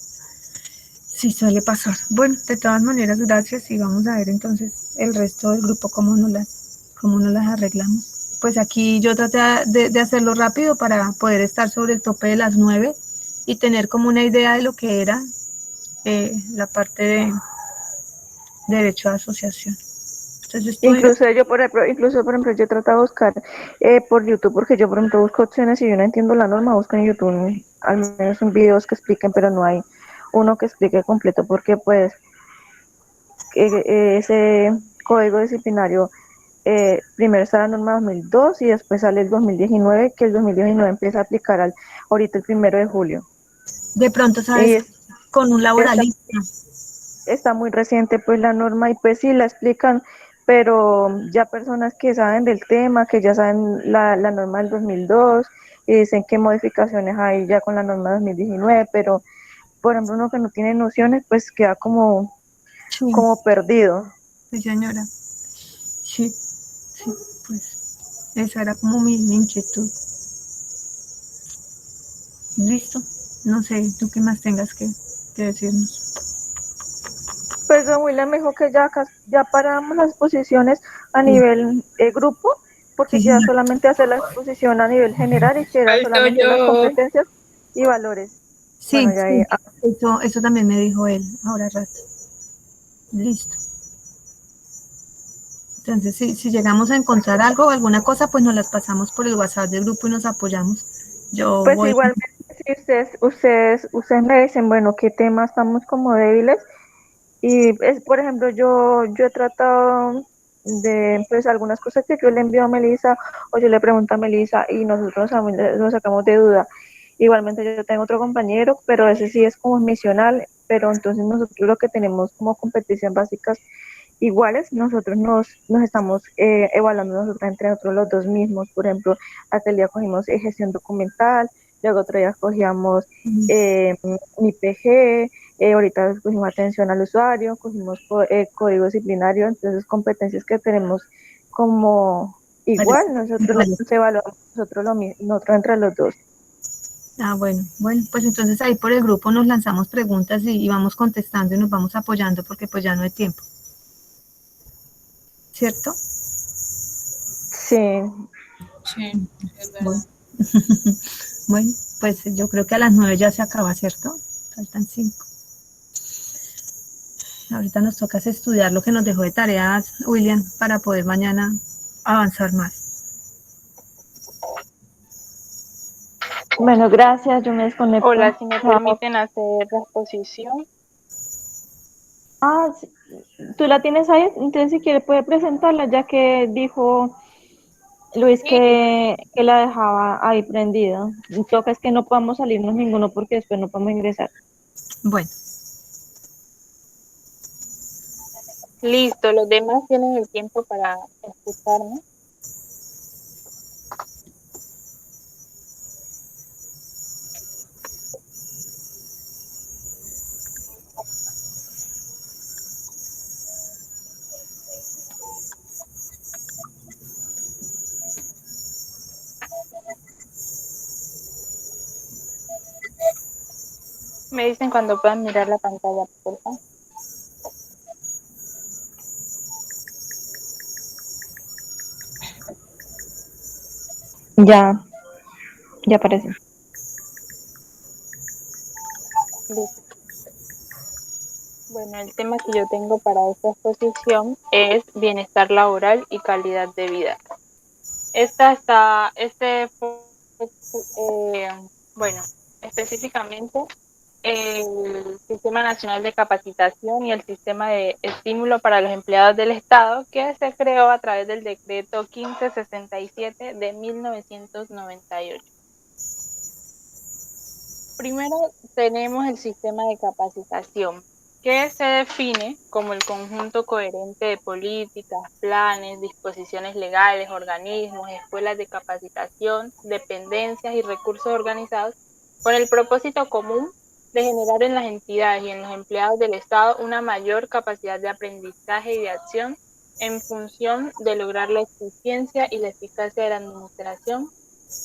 Sí, suele pasar. Bueno, de todas maneras, gracias y vamos a ver entonces el resto del grupo cómo nos las arreglamos. Pues aquí yo traté de hacerlo rápido para poder estar sobre el tope de las 9 y tener como una idea de lo que era la parte de derecho a asociación. Entonces, Incluso por ejemplo, yo trato de buscar por YouTube, porque yo por ejemplo busco opciones y yo no entiendo la norma, busco en YouTube al menos videos que expliquen, pero no hay uno que explique completo, porque pues ese código disciplinario primero está la norma 2002 y después sale el 2019, que el 2019 empieza a aplicar ahorita el 1 de julio. de pronto, Y ¿sabes? Con un laboralista. está muy reciente pues la norma y pues sí la explican, pero ya personas que saben del tema, que ya saben la norma del 2002 y dicen qué modificaciones hay ya con la norma 2019, pero por ejemplo uno que no tiene nociones pues queda Sí, como perdido. sí, señora. Sí, sí, pues esa era como mi inquietud. Listo. No sé, tú qué más tengas que decirnos. Pues don William me dijo que ya paramos las exposiciones a Sí, nivel grupo, porque sí, queda señora. solamente hacer la exposición a nivel general y queda Falto solamente las yo. competencias y valores. Sí, Bueno, ya ahí, sí. Eso también me dijo él, ahora rato. Listo. Entonces, si llegamos a encontrar algo o alguna cosa, pues nos las pasamos por el WhatsApp del grupo y nos apoyamos. Yo pues voy. igualmente si ustedes me dicen, bueno, qué tema estamos como débiles y es, por ejemplo, yo he tratado de, pues algunas cosas que yo le envío a Melissa o yo le pregunto a Melissa y nosotros nos sacamos de duda. Igualmente yo tengo otro compañero, pero ese sí es como misional, pero entonces nosotros lo que tenemos como competición básicas iguales, nosotros nos estamos evaluando nosotros entre nosotros los dos mismos. Por ejemplo, hasta el día cogimos gestión documental, luego otro día cogíamos IPG, ahorita cogimos atención al usuario, cogimos código disciplinario, entonces competencias que tenemos como igual, nosotros los evaluamos nosotros entre los dos. Ah, bueno, pues entonces ahí por el grupo nos lanzamos preguntas y vamos contestando y nos vamos apoyando porque pues ya no hay tiempo. ¿Cierto? Sí. Sí, es verdad. Bueno. Bueno, pues yo creo que a las 9 ya se acaba, ¿cierto? Faltan 5. Ahorita nos toca estudiar lo que nos dejó de tareas, William, para poder mañana avanzar más. Bueno, gracias, yo me desconecto. Hola, si me Chao. permiten hacer la exposición. Ah, sí, tú la tienes ahí, entonces si quiere puede presentarla, ya que dijo Luis que la dejaba ahí prendida. Toca es que no podamos salirnos ninguno porque después no podemos ingresar. Bueno, Listo, los demás tienen el tiempo para escucharme. Me dicen cuando puedan mirar la pantalla, por favor. Ya aparece. Listo. Bueno, el tema que yo tengo para esta exposición es bienestar laboral y calidad de vida. Bueno, específicamente el Sistema Nacional de Capacitación y el Sistema de Estímulo para los Empleados del Estado, que se creó a través del Decreto 1567 de 1998. Primero tenemos el sistema de capacitación, que se define como el conjunto coherente de políticas, planes, disposiciones legales, organismos, escuelas de capacitación, dependencias y recursos organizados con el propósito común de generar en las entidades y en los empleados del Estado una mayor capacidad de aprendizaje y de acción en función de lograr la eficiencia y la eficacia de la administración,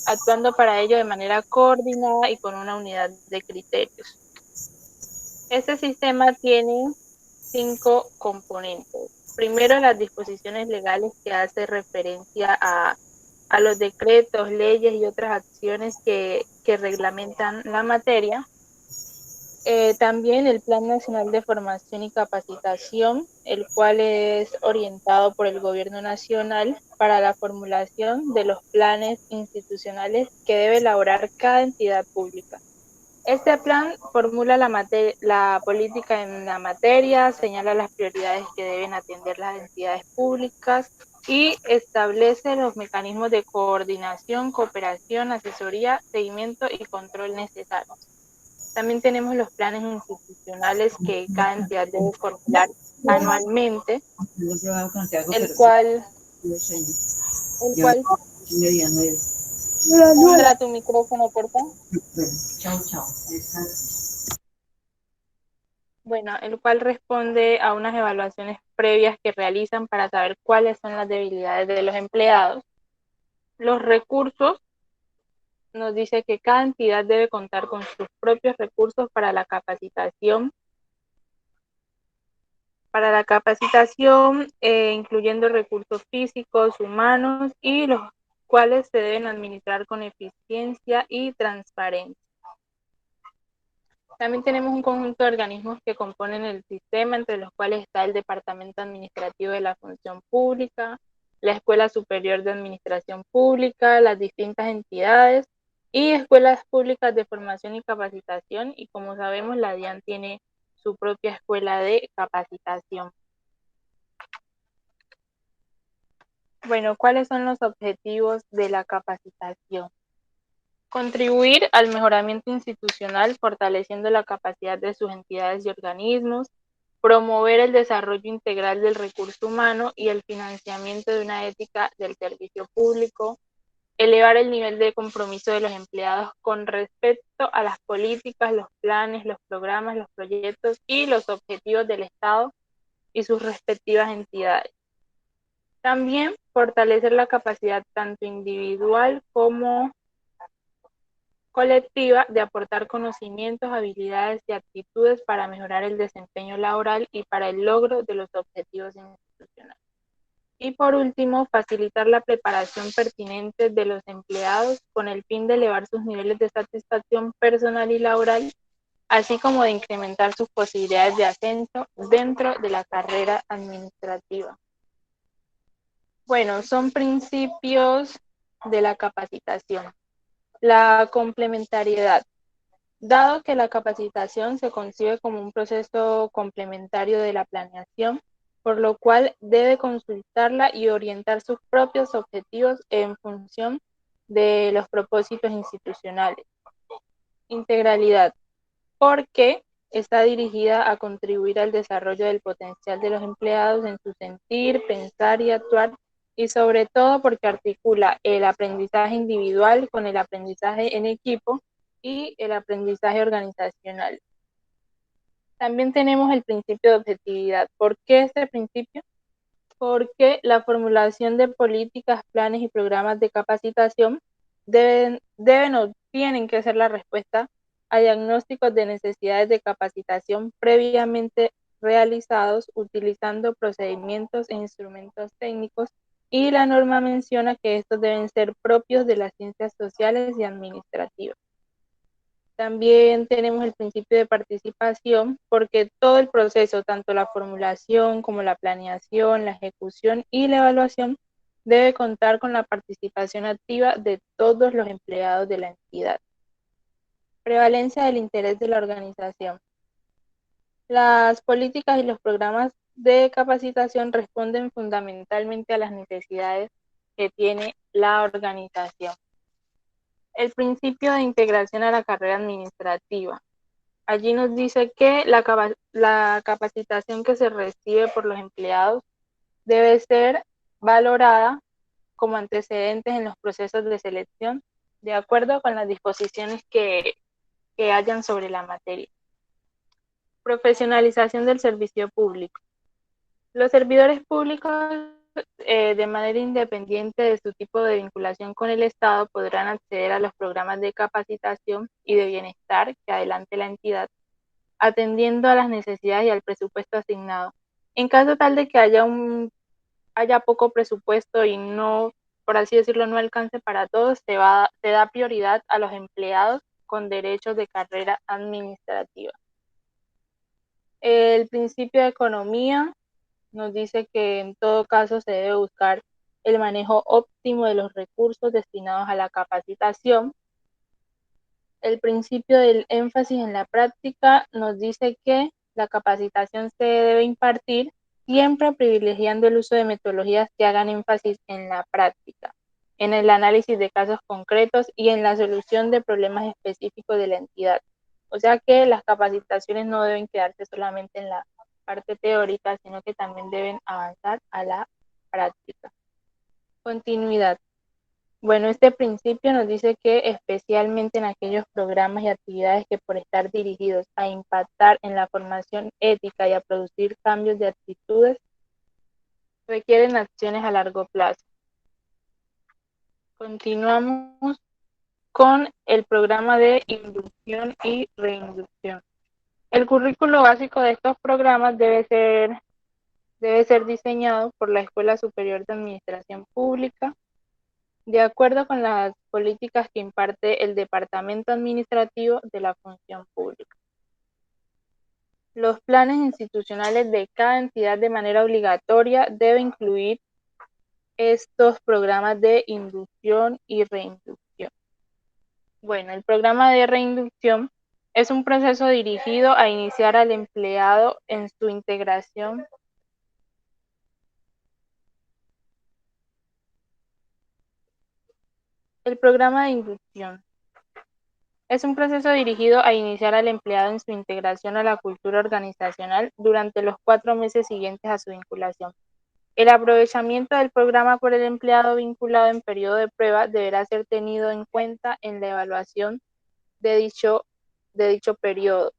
actuando para ello de manera coordinada y con una unidad de criterios. Este sistema tiene 5 componentes. Primero, las disposiciones legales que hace referencia a los decretos, leyes y otras acciones que reglamentan la materia. También el Plan Nacional de Formación y Capacitación, el cual es orientado por el Gobierno Nacional para la formulación de los planes institucionales que debe elaborar cada entidad pública. Este plan formula la política en la materia, señala las prioridades que deben atender las entidades públicas y establece los mecanismos de coordinación, cooperación, asesoría, seguimiento y control necesarios. También tenemos los planes institucionales que cada entidad debe formular anualmente, el cual Sandra, tu micrófono, por favor. Bueno, el cual responde a unas evaluaciones previas que realizan para saber cuáles son las debilidades de los empleados. Los recursos, nos dice que cada entidad debe contar con sus propios recursos para la capacitación, incluyendo recursos físicos, humanos, y los cuales se deben administrar con eficiencia y transparencia. También tenemos un conjunto de organismos que componen el sistema, entre los cuales está el Departamento Administrativo de la Función Pública, la Escuela Superior de Administración Pública, las distintas entidades y escuelas públicas de formación y capacitación, y como sabemos la DIAN tiene su propia escuela de capacitación. Bueno, ¿cuáles son los objetivos de la capacitación? Contribuir al mejoramiento institucional, fortaleciendo la capacidad de sus entidades y organismos, promover el desarrollo integral del recurso humano y el financiamiento de una ética del servicio público, elevar el nivel de compromiso de los empleados con respecto a las políticas, los planes, los programas, los proyectos y los objetivos del Estado y sus respectivas entidades. También fortalecer la capacidad tanto individual como colectiva de aportar conocimientos, habilidades y actitudes para mejorar el desempeño laboral y para el logro de los objetivos institucionales. Y por último, facilitar la preparación pertinente de los empleados con el fin de elevar sus niveles de satisfacción personal y laboral, así como de incrementar sus posibilidades de ascenso dentro de la carrera administrativa. Bueno, son principios de la capacitación. La complementariedad. Dado que la capacitación se concibe como un proceso complementario de la planeación, por lo cual debe consultarla y orientar sus propios objetivos en función de los propósitos institucionales. Integralidad, porque está dirigida a contribuir al desarrollo del potencial de los empleados en su sentir, pensar y actuar, y sobre todo porque articula el aprendizaje individual con el aprendizaje en equipo y el aprendizaje organizacional. También tenemos el principio de objetividad. ¿Por qué este principio? Porque la formulación de políticas, planes y programas de capacitación deben o tienen que ser la respuesta a diagnósticos de necesidades de capacitación previamente realizados utilizando procedimientos e instrumentos técnicos, y la norma menciona que estos deben ser propios de las ciencias sociales y administrativas. También tenemos el principio de participación, porque todo el proceso, tanto la formulación como la planeación, la ejecución y la evaluación, debe contar con la participación activa de todos los empleados de la entidad. Prevalencia del interés de la organización. Las políticas y los programas de capacitación responden fundamentalmente a las necesidades que tiene la organización. El principio de integración a la carrera administrativa. Allí nos dice que la capacitación que se recibe por los empleados debe ser valorada como antecedentes en los procesos de selección, de acuerdo con las disposiciones que hayan sobre la materia. Profesionalización del servicio público. Los servidores públicos, de manera independiente de su tipo de vinculación con el Estado, podrán acceder a los programas de capacitación y de bienestar que adelante la entidad, atendiendo a las necesidades y al presupuesto asignado. En caso tal de que haya poco presupuesto y no, por así decirlo, no alcance para todos, se da prioridad a los empleados con derechos de carrera administrativa. El principio de economía nos dice que en todo caso se debe buscar el manejo óptimo de los recursos destinados a la capacitación. El principio del énfasis en la práctica nos dice que la capacitación se debe impartir siempre privilegiando el uso de metodologías que hagan énfasis en la práctica, en el análisis de casos concretos y en la solución de problemas específicos de la entidad. O sea que las capacitaciones no deben quedarse solamente en la parte teórica, sino que también deben avanzar a la práctica. Continuidad. Bueno, este principio nos dice que especialmente en aquellos programas y actividades que por estar dirigidos a impactar en la formación ética y a producir cambios de actitudes, requieren acciones a largo plazo. Continuamos con el programa de inducción y reinducción. El currículo básico de estos programas debe ser diseñado por la Escuela Superior de Administración Pública, de acuerdo con las políticas que imparte el Departamento Administrativo de la Función Pública. Los planes institucionales de cada entidad de manera obligatoria deben incluir estos programas de inducción y reinducción. Bueno, el programa de reinducción es un proceso dirigido a iniciar al empleado en su integración . El programa de inducción es un proceso dirigido a iniciar al empleado en su integración a la cultura organizacional durante los 4 meses siguientes a su vinculación. El aprovechamiento del programa por el empleado vinculado en periodo de prueba deberá ser tenido en cuenta en la evaluación de dicho periodo.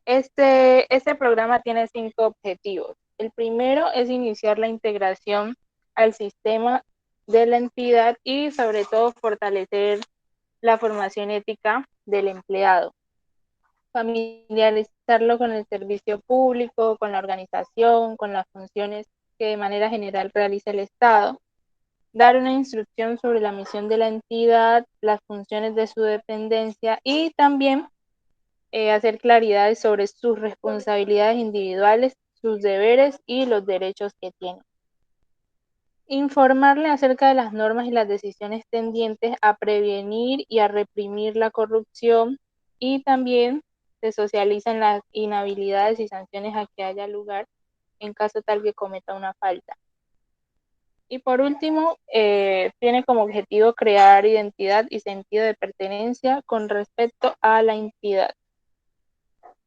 Este programa tiene 5 objetivos. El primero es iniciar la integración al sistema de la entidad y sobre todo fortalecer la formación ética del empleado, familiarizarlo con el servicio público, con la organización, con las funciones que de manera general realiza el Estado, dar una instrucción sobre la misión de la entidad, las funciones de su dependencia y también hacer claridades sobre sus responsabilidades individuales, sus deberes y los derechos que tiene. Informarle acerca de las normas y las decisiones tendientes a prevenir y a reprimir la corrupción, y también se socializan las inhabilidades y sanciones a que haya lugar en caso tal que cometa una falta. Y por último, tiene como objetivo crear identidad y sentido de pertenencia con respecto a la entidad.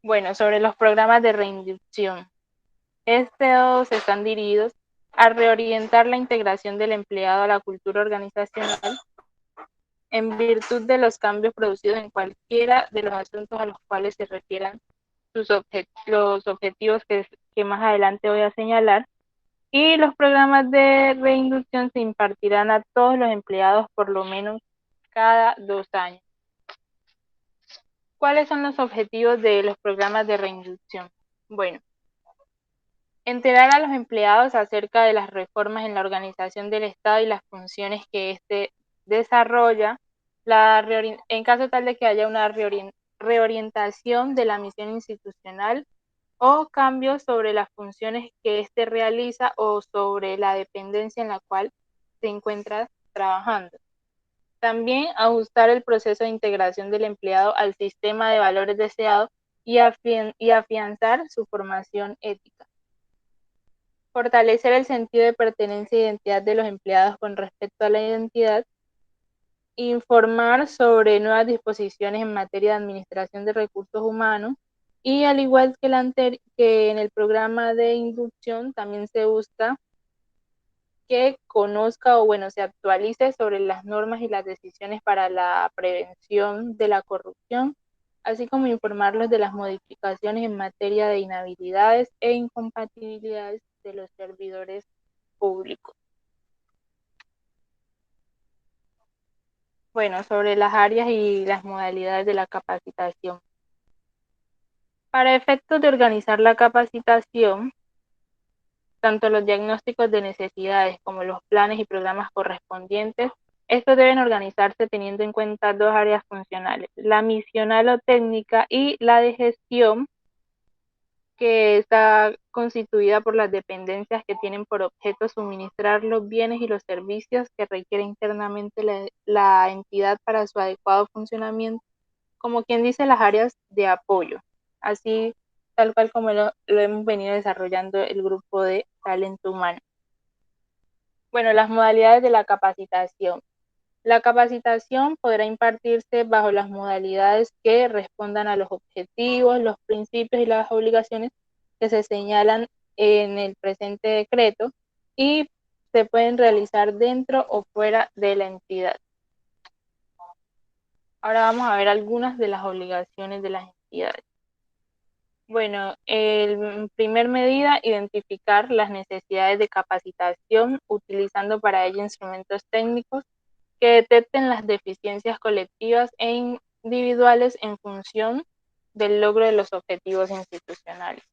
Bueno, sobre los programas de reinducción. Estos están dirigidos a reorientar la integración del empleado a la cultura organizacional en virtud de los cambios producidos en cualquiera de los asuntos a los cuales se refieran los objetivos que más adelante voy a señalar. Y los programas de reinducción se impartirán a todos los empleados por lo menos cada 2 años. ¿Cuáles son los objetivos de los programas de reinducción? Bueno, enterar a los empleados acerca de las reformas en la organización del Estado y las funciones que éste desarrolla, en caso tal de que haya una reorientación de la misión institucional o cambios sobre las funciones que éste realiza o sobre la dependencia en la cual se encuentra trabajando. También ajustar el proceso de integración del empleado al sistema de valores deseado y afianzar su formación ética. Fortalecer el sentido de pertenencia e identidad de los empleados con respecto a la identidad. Informar sobre nuevas disposiciones en materia de administración de recursos humanos. Y al igual que en el programa de inducción, también se busca que conozca o se actualice sobre las normas y las decisiones para la prevención de la corrupción, así como informarlos de las modificaciones en materia de inhabilidades e incompatibilidades de los servidores públicos. Bueno, sobre las áreas y las modalidades de la capacitación. Para efectos de organizar la capacitación, tanto los diagnósticos de necesidades como los planes y programas correspondientes, estos deben organizarse teniendo en cuenta 2 áreas funcionales, la misional o técnica y la de gestión, que está constituida por las dependencias que tienen por objeto suministrar los bienes y los servicios que requiere internamente la entidad para su adecuado funcionamiento, como quien dice las áreas de apoyo, así tal cual como lo hemos venido desarrollando el grupo de talento humano. Bueno, las modalidades de la capacitación. La capacitación podrá impartirse bajo las modalidades que respondan a los objetivos, los principios y las obligaciones que se señalan en el presente decreto y se pueden realizar dentro o fuera de la entidad. Ahora vamos a ver algunas de las obligaciones de las entidades. Bueno, en primer medida, identificar las necesidades de capacitación utilizando para ello instrumentos técnicos que detecten las deficiencias colectivas e individuales en función del logro de los objetivos institucionales.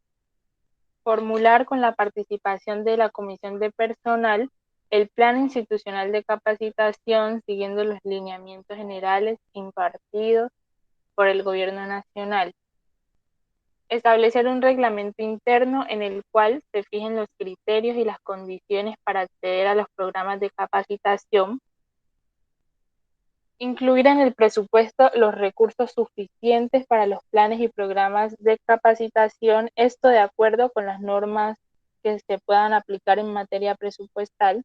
Formular con la participación de la Comisión de Personal el plan institucional de capacitación siguiendo los lineamientos generales impartidos por el Gobierno Nacional. Establecer un reglamento interno en el cual se fijen los criterios y las condiciones para acceder a los programas de capacitación. Incluir en el presupuesto los recursos suficientes para los planes y programas de capacitación, esto de acuerdo con las normas que se puedan aplicar en materia presupuestal.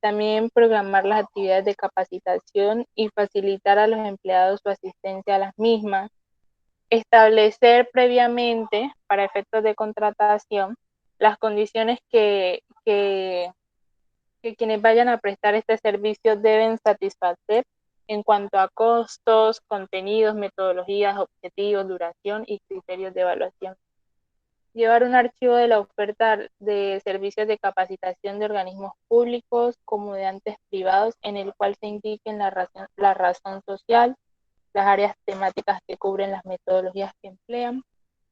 También programar las actividades de capacitación y facilitar a los empleados su asistencia a las mismas. Establecer previamente, para efectos de contratación, las condiciones que quienes vayan a prestar este servicio deben satisfacer en cuanto a costos, contenidos, metodologías, objetivos, duración y criterios de evaluación. Llevar un archivo de la oferta de servicios de capacitación de organismos públicos como de entes privados, en el cual se indiquen la razón social, las áreas temáticas que cubren, las metodologías que emplean,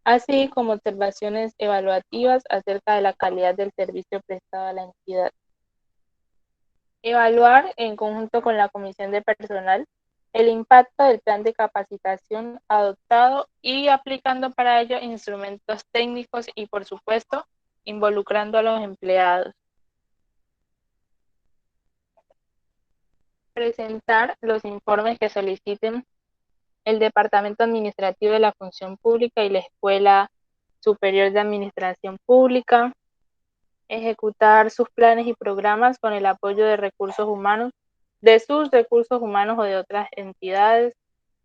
así como observaciones evaluativas acerca de la calidad del servicio prestado a la entidad. Evaluar en conjunto con la comisión de personal el impacto del plan de capacitación adoptado y aplicando para ello instrumentos técnicos y, por supuesto, involucrando a los empleados. Presentar los informes que soliciten el Departamento Administrativo de la Función Pública y la Escuela Superior de Administración Pública. Ejecutar sus planes y programas con el apoyo de recursos humanos, de sus recursos humanos o de otras entidades,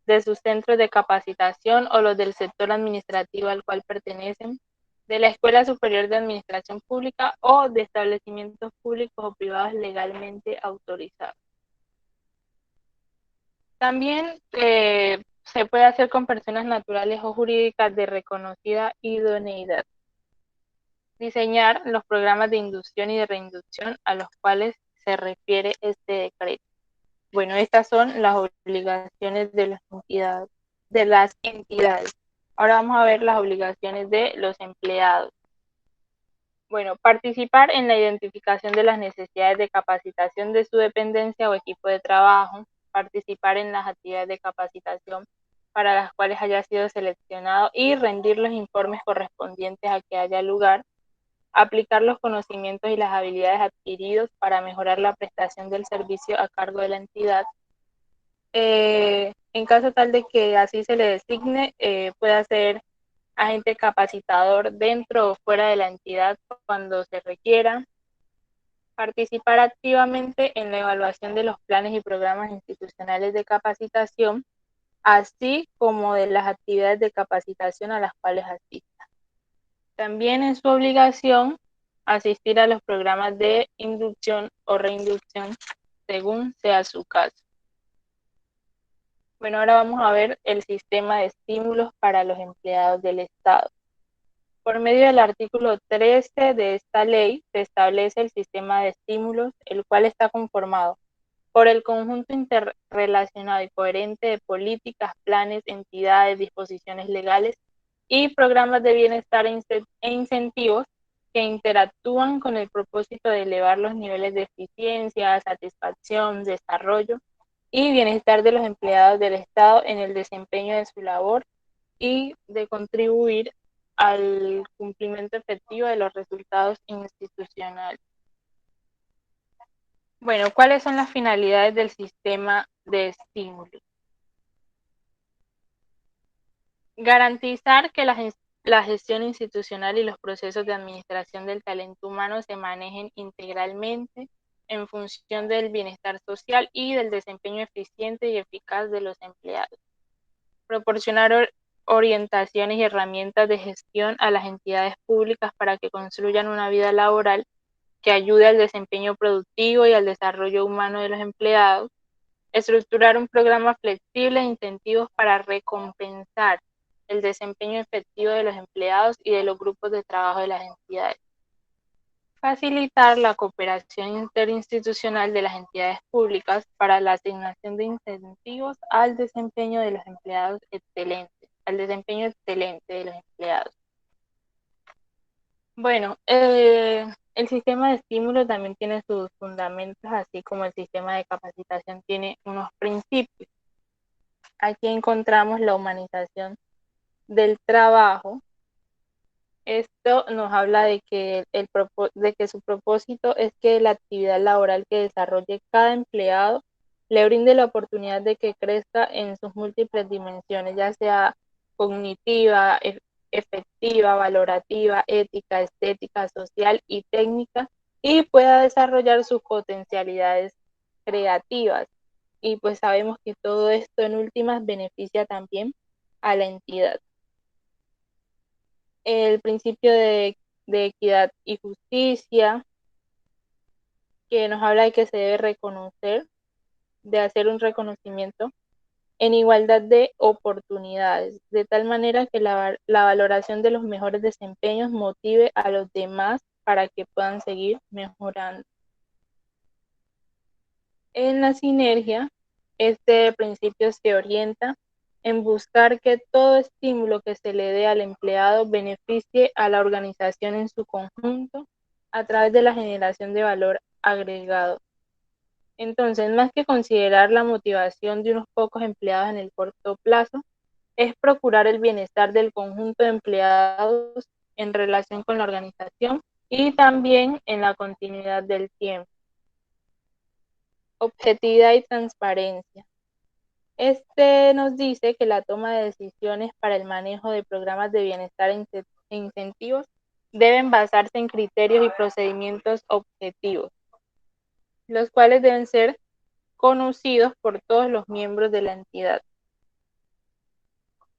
de sus centros de capacitación o los del sector administrativo al cual pertenecen, de la Escuela Superior de Administración Pública o de establecimientos públicos o privados legalmente autorizados. También se puede hacer con personas naturales o jurídicas de reconocida idoneidad. Diseñar los programas de inducción y de reinducción a los cuales se refiere este decreto. Bueno, estas son las obligaciones de las entidades. Ahora vamos a ver las obligaciones de los empleados. Bueno, participar en la identificación de las necesidades de capacitación de su dependencia o equipo de trabajo, participar en las actividades de capacitación para las cuales haya sido seleccionado y rendir los informes correspondientes a que haya lugar, aplicar los conocimientos y las habilidades adquiridos para mejorar la prestación del servicio a cargo de la entidad. En caso tal de que así se le designe, pueda ser agente capacitador dentro o fuera de la entidad cuando se requiera. Participar activamente en la evaluación de los planes y programas institucionales de capacitación, así como de las actividades de capacitación a las cuales asista. También es su obligación asistir a los programas de inducción o reinducción según sea su caso. Bueno, ahora vamos a ver el sistema de estímulos para los empleados del Estado. Por medio del artículo 13 de esta ley se establece el sistema de estímulos, el cual está conformado por el conjunto interrelacionado y coherente de políticas, planes, entidades, disposiciones legales y programas de bienestar e incentivos que interactúan con el propósito de elevar los niveles de eficiencia, satisfacción, desarrollo y bienestar de los empleados del Estado en el desempeño de su labor y de contribuir al cumplimiento efectivo de los resultados institucionales. Bueno, ¿cuáles son las finalidades del sistema de estímulos? Garantizar que la gestión institucional y los procesos de administración del talento humano se manejen integralmente en función del bienestar social y del desempeño eficiente y eficaz de los empleados. Proporcionar orientaciones y herramientas de gestión a las entidades públicas para que construyan una vida laboral que ayude al desempeño productivo y al desarrollo humano de los empleados. Estructurar un programa flexible de incentivos para recompensar el desempeño efectivo de los empleados y de los grupos de trabajo de las entidades. Facilitar la cooperación interinstitucional de las entidades públicas para la asignación de incentivos al desempeño de los empleados excelentes, al desempeño excelente de los empleados. Bueno, el sistema de estímulo también tiene sus fundamentos, así como el sistema de capacitación tiene unos principios. Aquí encontramos la humanización del trabajo. Esto nos habla de que, su propósito es que la actividad laboral que desarrolle cada empleado le brinde la oportunidad de que crezca en sus múltiples dimensiones, ya sea cognitiva, efectiva, valorativa, ética, estética, social y técnica, y pueda desarrollar sus potencialidades creativas. Y pues sabemos que todo esto en últimas beneficia también a la entidad. El principio de de equidad y justicia, que nos habla de que se debe reconocer, de hacer un reconocimiento en igualdad de oportunidades, de tal manera que la valoración de los mejores desempeños motive a los demás para que puedan seguir mejorando. En la sinergia, este principio se orienta en buscar que todo estímulo que se le dé al empleado beneficie a la organización en su conjunto a través de la generación de valor agregado. Entonces, más que considerar la motivación de unos pocos empleados en el corto plazo, es procurar el bienestar del conjunto de empleados en relación con la organización y también en la continuidad del tiempo. Objetividad y transparencia. Este nos dice que la toma de decisiones para el manejo de programas de bienestar e incentivos deben basarse en criterios y procedimientos objetivos, los cuales deben ser conocidos por todos los miembros de la entidad.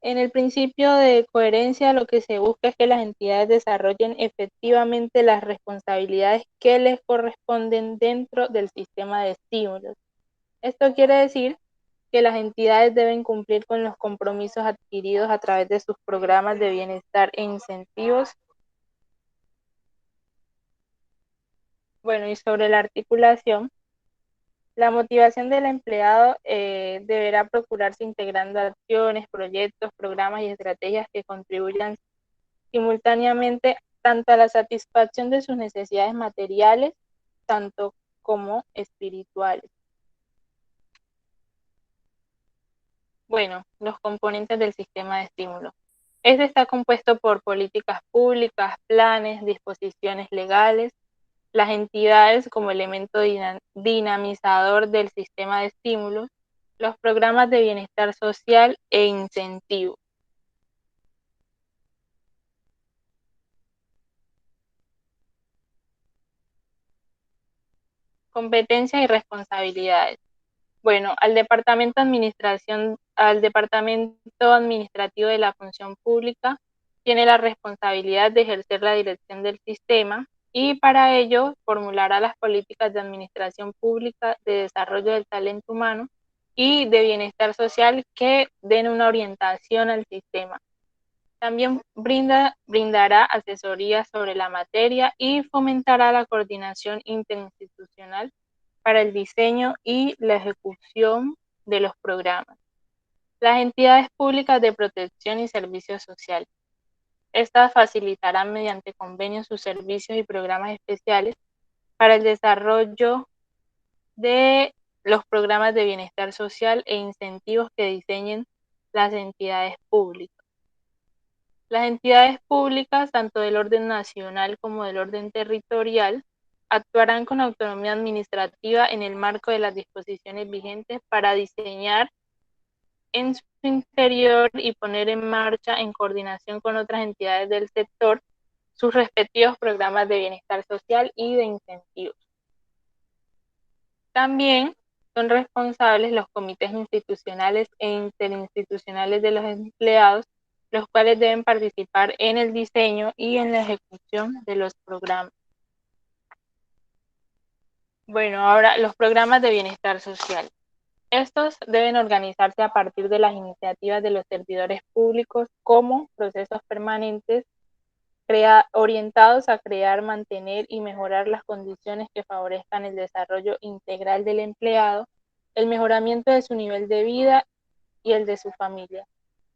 En el principio de coherencia, lo que se busca es que las entidades desarrollen efectivamente las responsabilidades que les corresponden dentro del sistema de estímulos. Esto quiere decir que las entidades deben cumplir con los compromisos adquiridos a través de sus programas de bienestar e incentivos. Bueno, y sobre la articulación, la motivación del empleado deberá procurarse integrando acciones, proyectos, programas y estrategias que contribuyan simultáneamente tanto a la satisfacción de sus necesidades materiales, tanto como espirituales. Bueno, los componentes del sistema de estímulo. Este está compuesto por políticas públicas, planes, disposiciones legales, las entidades como elemento dinamizador del sistema de estímulos, los programas de bienestar social e incentivos. Competencias y responsabilidades. Bueno, al Departamento Administrativo de la Función Pública tiene la responsabilidad de ejercer la dirección del sistema y para ello formulará las políticas de administración pública, de desarrollo del talento humano y de bienestar social que den una orientación al sistema. También brindará asesoría sobre la materia y fomentará la coordinación interinstitucional para el diseño y la ejecución de los programas. Las entidades públicas de protección y servicios sociales. Estas facilitarán mediante convenios sus servicios y programas especiales para el desarrollo de los programas de bienestar social e incentivos que diseñen las entidades públicas. Las entidades públicas, tanto del orden nacional como del orden territorial, actuarán con autonomía administrativa en el marco de las disposiciones vigentes para diseñar en su interior y poner en marcha, en coordinación con otras entidades del sector, sus respectivos programas de bienestar social y de incentivos. También son responsables los comités institucionales e interinstitucionales de los empleados, los cuales deben participar en el diseño y en la ejecución de los programas. Bueno, ahora los programas de bienestar social. Estos deben organizarse a partir de las iniciativas de los servidores públicos como procesos permanentes orientados a crear, mantener y mejorar las condiciones que favorezcan el desarrollo integral del empleado, el mejoramiento de su nivel de vida y el de su familia.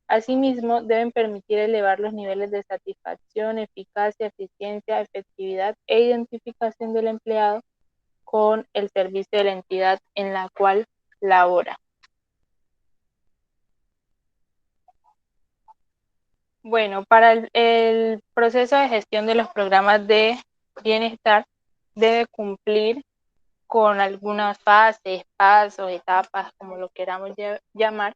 Asimismo, deben permitir elevar los niveles de satisfacción, eficacia, eficiencia, efectividad e identificación del empleado con el servicio de la entidad en la cual labora. Bueno, para el proceso de gestión de los programas de bienestar debe cumplir con algunas fases, pasos, etapas, como lo queramos llamar.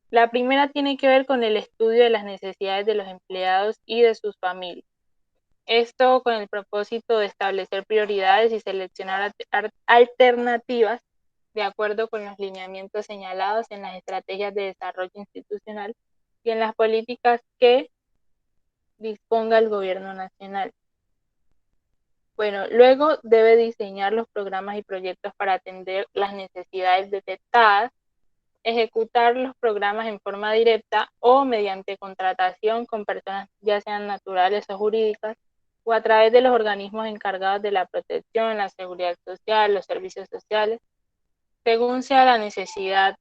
La primera tiene que ver con el estudio de las necesidades de los empleados y de sus familias. Esto con el propósito de establecer prioridades y seleccionar alternativas de acuerdo con los lineamientos señalados en las estrategias de desarrollo institucional y en las políticas que disponga el gobierno nacional. Bueno, luego debe diseñar los programas y proyectos para atender las necesidades detectadas, ejecutar los programas en forma directa o mediante contratación con personas ya sean naturales o jurídicas, o a través de los organismos encargados de la protección, la seguridad social, los servicios sociales, según sea la necesidad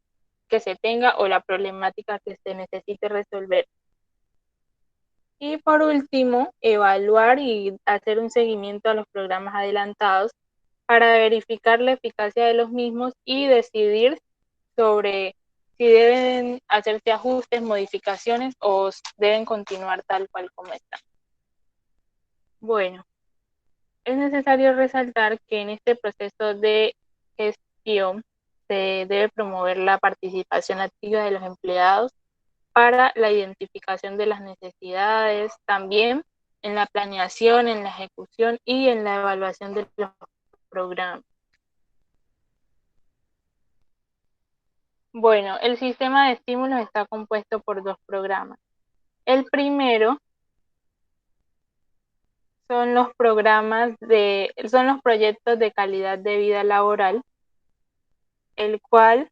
que se tenga o la problemática que se necesite resolver. Y por último, evaluar y hacer un seguimiento a los programas adelantados para verificar la eficacia de los mismos y decidir sobre si deben hacerse ajustes, modificaciones o deben continuar tal cual como están. Bueno, es necesario resaltar que en este proceso de gestión se debe promover la participación activa de los empleados para la identificación de las necesidades, también en la planeación, en la ejecución y en la evaluación de los programas. Bueno, el sistema de estímulos está compuesto por 2 programas. El primero son los proyectos de calidad de vida laboral, el cual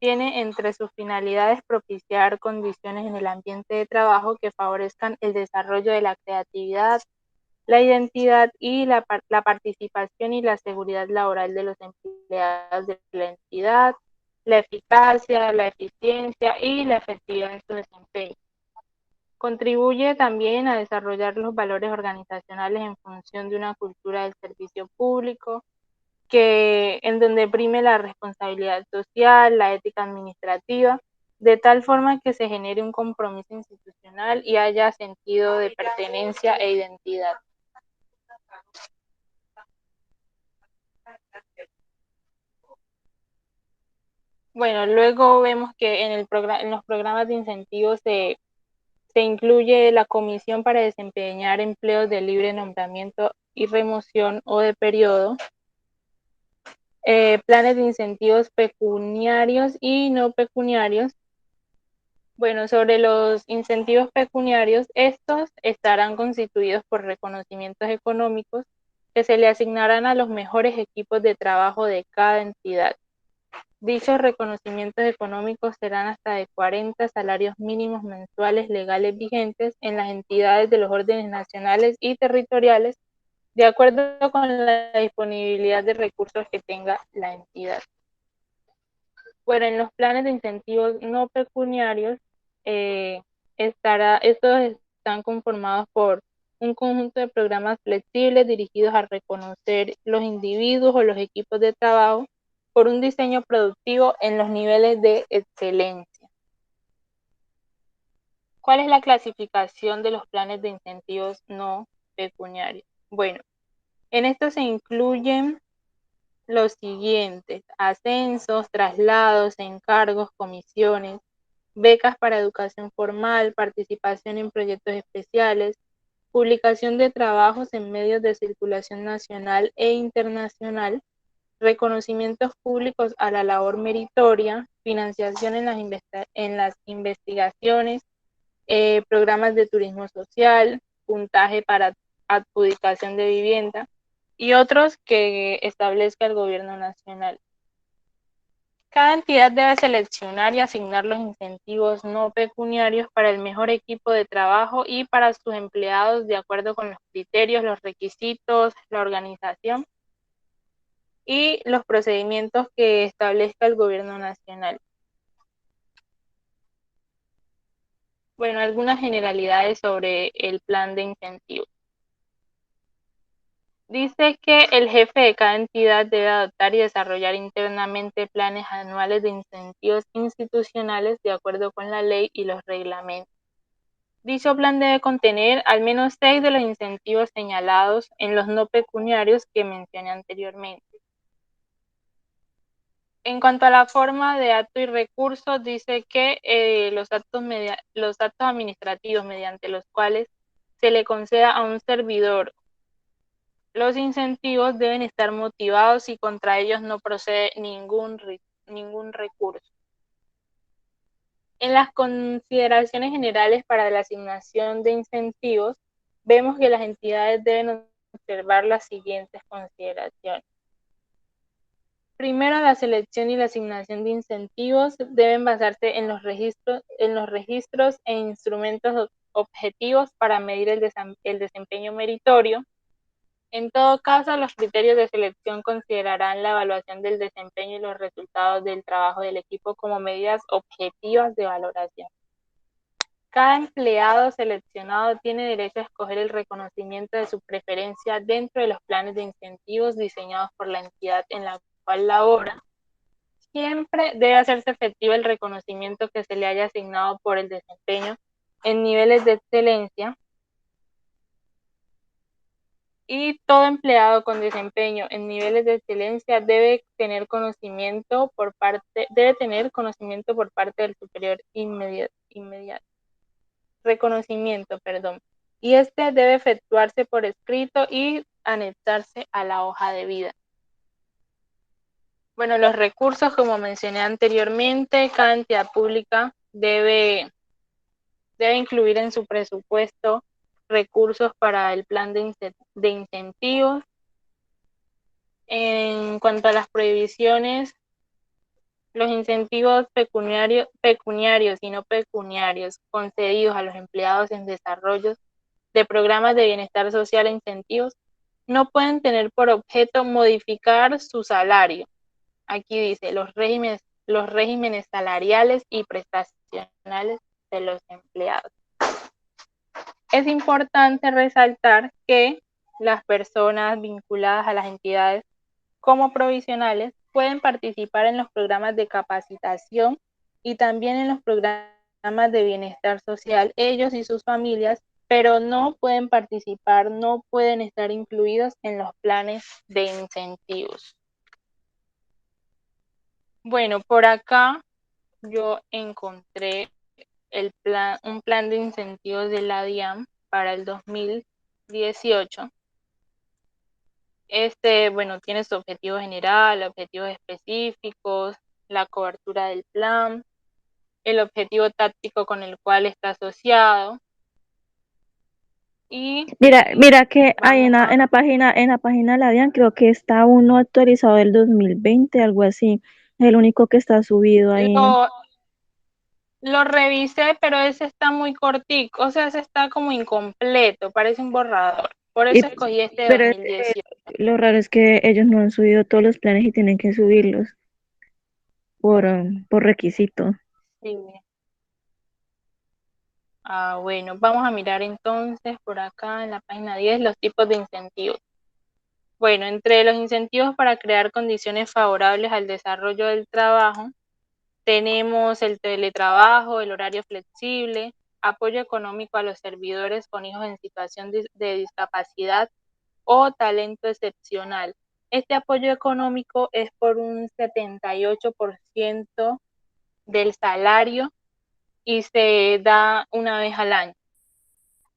tiene entre sus finalidades propiciar condiciones en el ambiente de trabajo que favorezcan el desarrollo de la creatividad, la identidad y la participación y la seguridad laboral de los empleados de la entidad, la eficacia, la eficiencia y la efectividad en su desempeño. Contribuye también a desarrollar los valores organizacionales en función de una cultura del servicio público, en donde prime la responsabilidad social, la ética administrativa, de tal forma que se genere un compromiso institucional y haya sentido de pertenencia e identidad. Bueno, luego vemos que en los programas de incentivos se incluye la comisión para desempeñar empleos de libre nombramiento y remoción o de periodo, planes de incentivos pecuniarios y no pecuniarios. Bueno, sobre los incentivos pecuniarios, estos estarán constituidos por reconocimientos económicos que se le asignarán a los mejores equipos de trabajo de cada entidad. Dichos reconocimientos económicos serán hasta de 40 salarios mínimos mensuales legales vigentes en las entidades de los órdenes nacionales y territoriales, de acuerdo con la disponibilidad de recursos que tenga la entidad. Bueno, en los planes de incentivos no pecuniarios, estos están conformados por un conjunto de programas flexibles dirigidos a reconocer los individuos o los equipos de trabajo por un diseño productivo en los niveles de excelencia. ¿Cuál es la clasificación de los planes de incentivos no pecuniarios? Bueno, en esto se incluyen los siguientes: ascensos, traslados, encargos, comisiones, becas para educación formal, participación en proyectos especiales, publicación de trabajos en medios de circulación nacional e internacional, reconocimientos públicos a la labor meritoria, financiación en las investigaciones, programas de turismo social, puntaje para adjudicación de vivienda y otros que establezca el gobierno nacional. Cada entidad debe seleccionar y asignar los incentivos no pecuniarios para el mejor equipo de trabajo y para sus empleados de acuerdo con los criterios, los requisitos, la organización y los procedimientos que establezca el gobierno nacional. Bueno, algunas generalidades sobre el plan de incentivos. Dice que el jefe de cada entidad debe adoptar y desarrollar internamente planes anuales de incentivos institucionales de acuerdo con la ley y los reglamentos. Dicho plan debe contener al menos 6 de los incentivos señalados en los no pecuniarios que mencioné anteriormente. En cuanto a la forma de acto y recurso, dice que los actos administrativos mediante los cuales se le conceda a un servidor los incentivos deben estar motivados y contra ellos no procede ningún recurso. En las consideraciones generales para la asignación de incentivos, vemos que las entidades deben observar las siguientes consideraciones. Primero, la selección y la asignación de incentivos deben basarse en los registros e instrumentos objetivos para medir el desempeño meritorio. En todo caso, los criterios de selección considerarán la evaluación del desempeño y los resultados del trabajo del equipo como medidas objetivas de valoración. Cada empleado seleccionado tiene derecho a escoger el reconocimiento de su preferencia dentro de los planes de incentivos diseñados por la entidad en la cual labora. Siempre debe hacerse efectivo el reconocimiento que se le haya asignado por el desempeño en niveles de excelencia, y todo empleado con desempeño en niveles de excelencia debe tener conocimiento por parte del superior inmediato. Reconocimiento, y este debe efectuarse por escrito y anexarse a la hoja de vida. Bueno, los recursos, como mencioné anteriormente, cada entidad pública debe incluir en su presupuesto recursos para el plan de incentivos. En cuanto a las prohibiciones, los incentivos pecuniarios y no pecuniarios concedidos a los empleados en desarrollo de programas de bienestar social e incentivos no pueden tener por objeto modificar su salario. Aquí dice los regímenes salariales y prestacionales de los empleados. Es importante resaltar que las personas vinculadas a las entidades como provisionales pueden participar en los programas de capacitación y también en los programas de bienestar social, ellos y sus familias, pero no pueden participar, no pueden estar incluidos en los planes de incentivos. Bueno, por acá yo encontré un plan de incentivos de la DIAN para el 2018. Tiene su objetivo general, objetivos específicos, la cobertura del plan, el objetivo táctico con el cual está asociado. Y mira que hay en la página de la DIAN, creo que está uno actualizado del 2020, algo así. El único que está subido ahí. Lo revisé, pero ese está muy cortico, o sea, ese está como incompleto, parece un borrador. Por eso escogí este de 2018. Lo raro es que ellos no han subido todos los planes y tienen que subirlos por requisito. Sí. Bueno, vamos a mirar entonces por acá en la página 10 los tipos de incentivos. Bueno, entre los incentivos para crear condiciones favorables al desarrollo del trabajo, tenemos el teletrabajo, el horario flexible, apoyo económico a los servidores con hijos en situación de discapacidad o talento excepcional. Este apoyo económico es por un 78% del salario y se da una vez al año.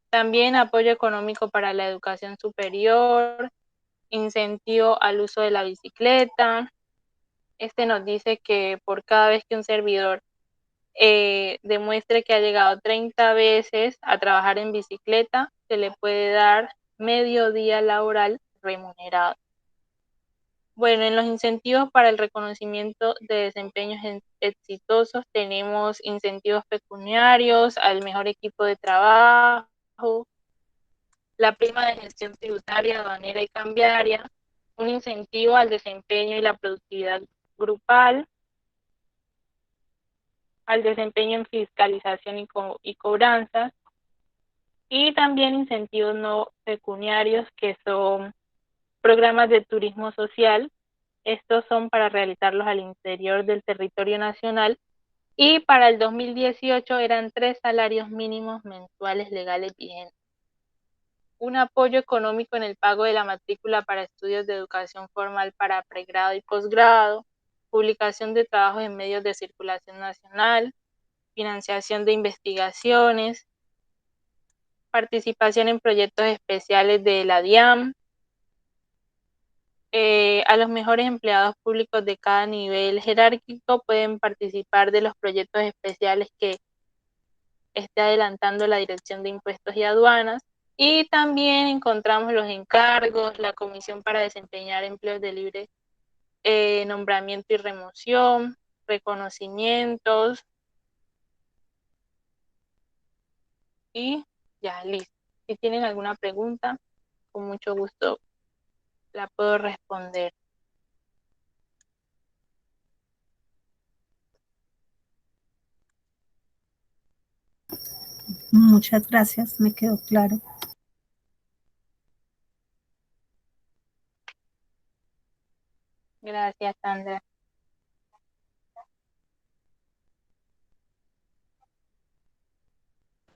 También apoyo económico para la educación superior, incentivo al uso de la bicicleta. Este nos dice que por cada vez que un servidor demuestre que ha llegado 30 veces a trabajar en bicicleta, se le puede dar medio día laboral remunerado. Bueno, en los incentivos para el reconocimiento de desempeños exitosos tenemos incentivos pecuniarios al mejor equipo de trabajo, la prima de gestión tributaria, aduanera y cambiaria, un incentivo al desempeño y la productividad grupal, al desempeño en fiscalización y cobranzas, y también incentivos no pecuniarios que son programas de turismo social. Estos son para realizarlos al interior del territorio nacional, y para el 2018 eran 3 salarios mínimos mensuales legales vigentes. Un apoyo económico en el pago de la matrícula para estudios de educación formal para pregrado y posgrado, publicación de trabajos en medios de circulación nacional, financiación de investigaciones, participación en proyectos especiales de la DIAN. A los mejores empleados públicos de cada nivel jerárquico pueden participar de los proyectos especiales que esté adelantando la Dirección de Impuestos y Aduanas. Y también encontramos los encargos, la comisión para desempeñar empleos de libre nombramiento y remoción, reconocimientos y ya, listo. Si tienen alguna pregunta, con mucho gusto la puedo responder. Muchas gracias, me quedó claro. Gracias, Sandra.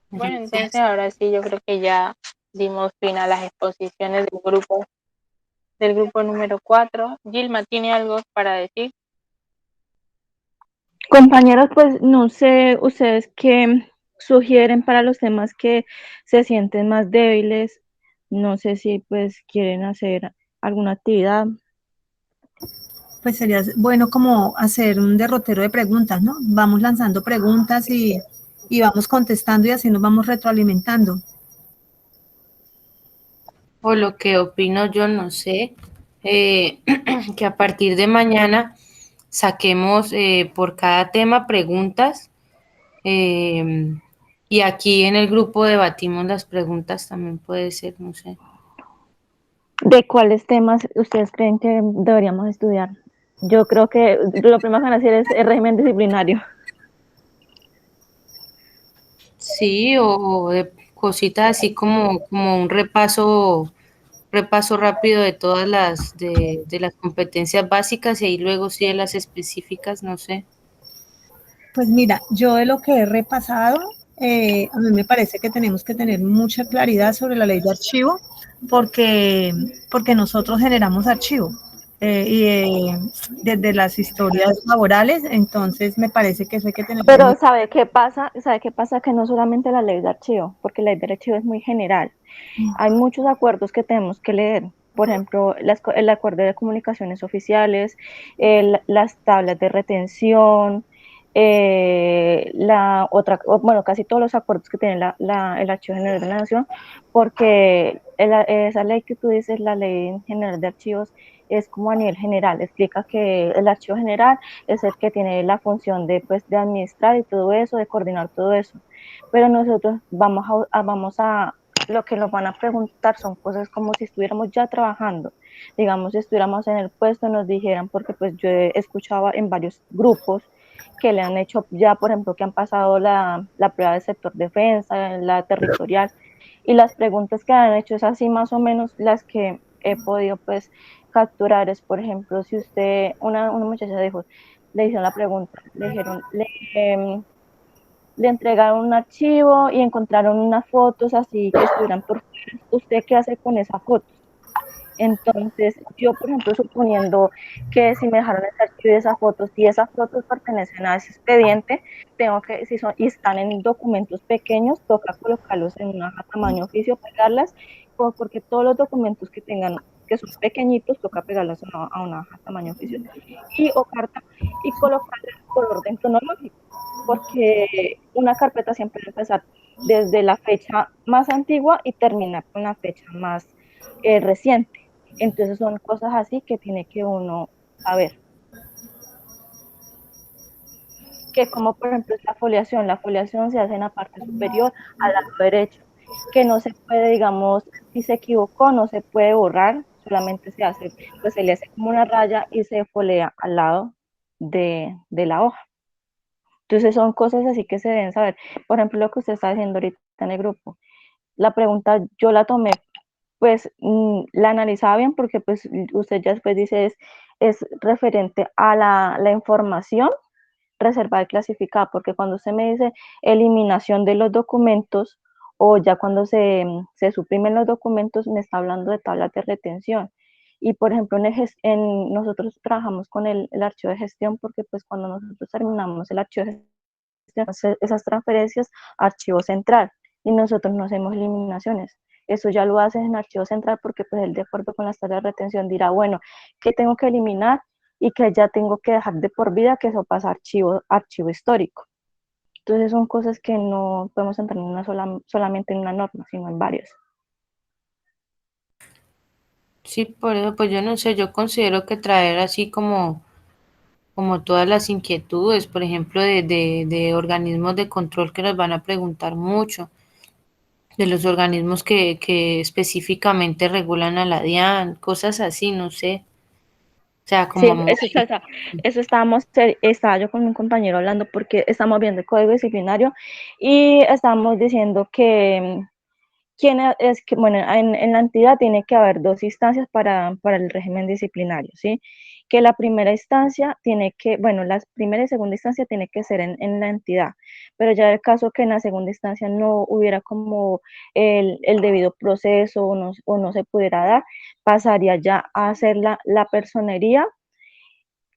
Bueno, entonces ahora sí, yo creo que ya dimos fin a las exposiciones del grupo número 4. Gilma, ¿tiene algo para decir? Compañeros, pues no sé ustedes qué sugieren para los temas que se sienten más débiles. No sé si pues quieren hacer alguna actividad. Pues sería bueno como hacer un derrotero de preguntas, ¿no? Vamos lanzando preguntas y vamos contestando y así nos vamos retroalimentando. O lo que opino yo, no sé, que a partir de mañana saquemos por cada tema preguntas y aquí en el grupo debatimos las preguntas, también puede ser, no sé. ¿De cuáles temas ustedes creen que deberíamos estudiar? Yo creo que lo primero que van a hacer es el régimen disciplinario. Sí, o de cositas así como un repaso rápido de todas de las competencias básicas y ahí luego sí de las específicas, no sé. Pues mira, yo de lo que he repasado, a mí me parece que tenemos que tener mucha claridad sobre la ley de archivo, porque nosotros generamos archivo desde las historias laborales, entonces me parece que eso hay que tener. Pero ¿sabe qué pasa? ¿Sabe qué pasa? Que no solamente la ley de archivo, porque la ley de archivo es muy general. Hay muchos acuerdos que tenemos que leer. Por ejemplo, el acuerdo de comunicaciones oficiales, las tablas de retención, bueno, casi todos los acuerdos que tiene el Archivo General de la Nación, porque esa ley que tú dices, la Ley General de Archivos, es como a nivel general, explica que el Archivo General es el que tiene la función de, pues, de administrar y todo eso, de coordinar todo eso. Pero nosotros vamos a lo que nos van a preguntar son cosas como si estuviéramos ya trabajando, digamos, si estuviéramos en el puesto, nos dijeran, porque pues yo he escuchado en varios grupos que le han hecho ya, por ejemplo, que han pasado la prueba del sector defensa, la territorial, y las preguntas que han hecho es así más o menos las que he podido pues capturar, es por ejemplo, si usted, una muchacha dijo, le hicieron la pregunta, le dijeron, le entregaron un archivo y encontraron unas fotos así que estuvieran por fuera. ¿Usted qué hace con esas fotos? Entonces, yo, por ejemplo, suponiendo que si me dejaron ese archivo y esas fotos, si esas fotos pertenecen a ese expediente, tengo que, si son, y están en documentos pequeños, toca colocarlos en una hoja tamaño oficio, pegarlas, porque todos los documentos que tengan, que son pequeñitos, toca pegarlos a una hoja tamaño oficio, o carta, y colocarlas por orden cronológico, porque una carpeta siempre va a empezar desde la fecha más antigua y terminar con la fecha más reciente. Entonces son cosas así que tiene que uno saber. Que como por ejemplo es la foliación se hace en la parte superior al lado derecho, que no se puede, digamos, si se equivocó, no se puede borrar, solamente se hace, pues se le hace como una raya y se folea al lado de la hoja. Entonces son cosas así que se deben saber. Por ejemplo, lo que usted está haciendo ahorita en el grupo. La pregunta yo la tomé, pues la analizaba bien porque pues usted ya después dice es referente a la información reservada y clasificada, porque cuando usted me dice eliminación de los documentos o ya cuando se suprimen los documentos, me está hablando de tablas de retención. Y por ejemplo, nosotros trabajamos con el archivo de gestión porque pues cuando nosotros terminamos el archivo de gestión, esas transferencias a archivo central y nosotros no hacemos eliminaciones. Eso ya lo hace en archivo central porque pues él de acuerdo con las tablas de retención dirá, bueno, ¿qué tengo que eliminar? Y que ya tengo que dejar de por vida que eso pasa a archivo histórico. Entonces son cosas que no podemos entrar en solamente en una norma, sino en varias. Sí, por eso, pues yo no sé, yo considero que traer así como todas las inquietudes, por ejemplo, de organismos de control que nos van a preguntar mucho, de los organismos que específicamente regulan a la DIAN, cosas así, no sé. O sea, Sí, como muy... eso estábamos, estaba yo con un compañero hablando porque estamos viendo el código disciplinario y estábamos diciendo que quién es que, bueno, en la entidad tiene que haber dos instancias para el régimen disciplinario, ¿sí? Que la primera instancia tiene que, bueno, la primera y segunda instancia tiene que ser en la entidad, pero ya el caso que en la segunda instancia no hubiera como el debido proceso o no se pudiera dar, pasaría ya a ser la personería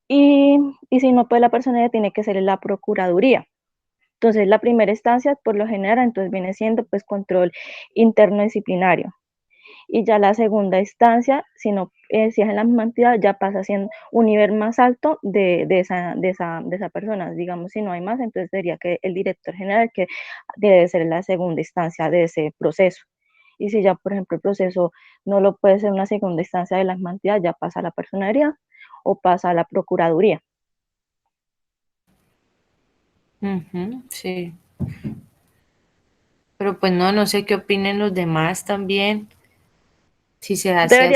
y si no, pues la personería tiene que ser en la procuraduría. Entonces, la primera instancia, por lo general, entonces viene siendo pues control interno disciplinario. Y ya la segunda instancia, si, no, si es en la misma entidad, ya pasa siendo un nivel más alto de esa persona. Digamos, si no hay más, entonces sería que el director general, que debe ser la segunda instancia de ese proceso. Y si ya, por ejemplo, el proceso no lo puede ser una segunda instancia de la misma entidad, ya pasa a la personería o pasa a la procuraduría. Sí, pero pues no, no sé qué opinen los demás también, si se hace así.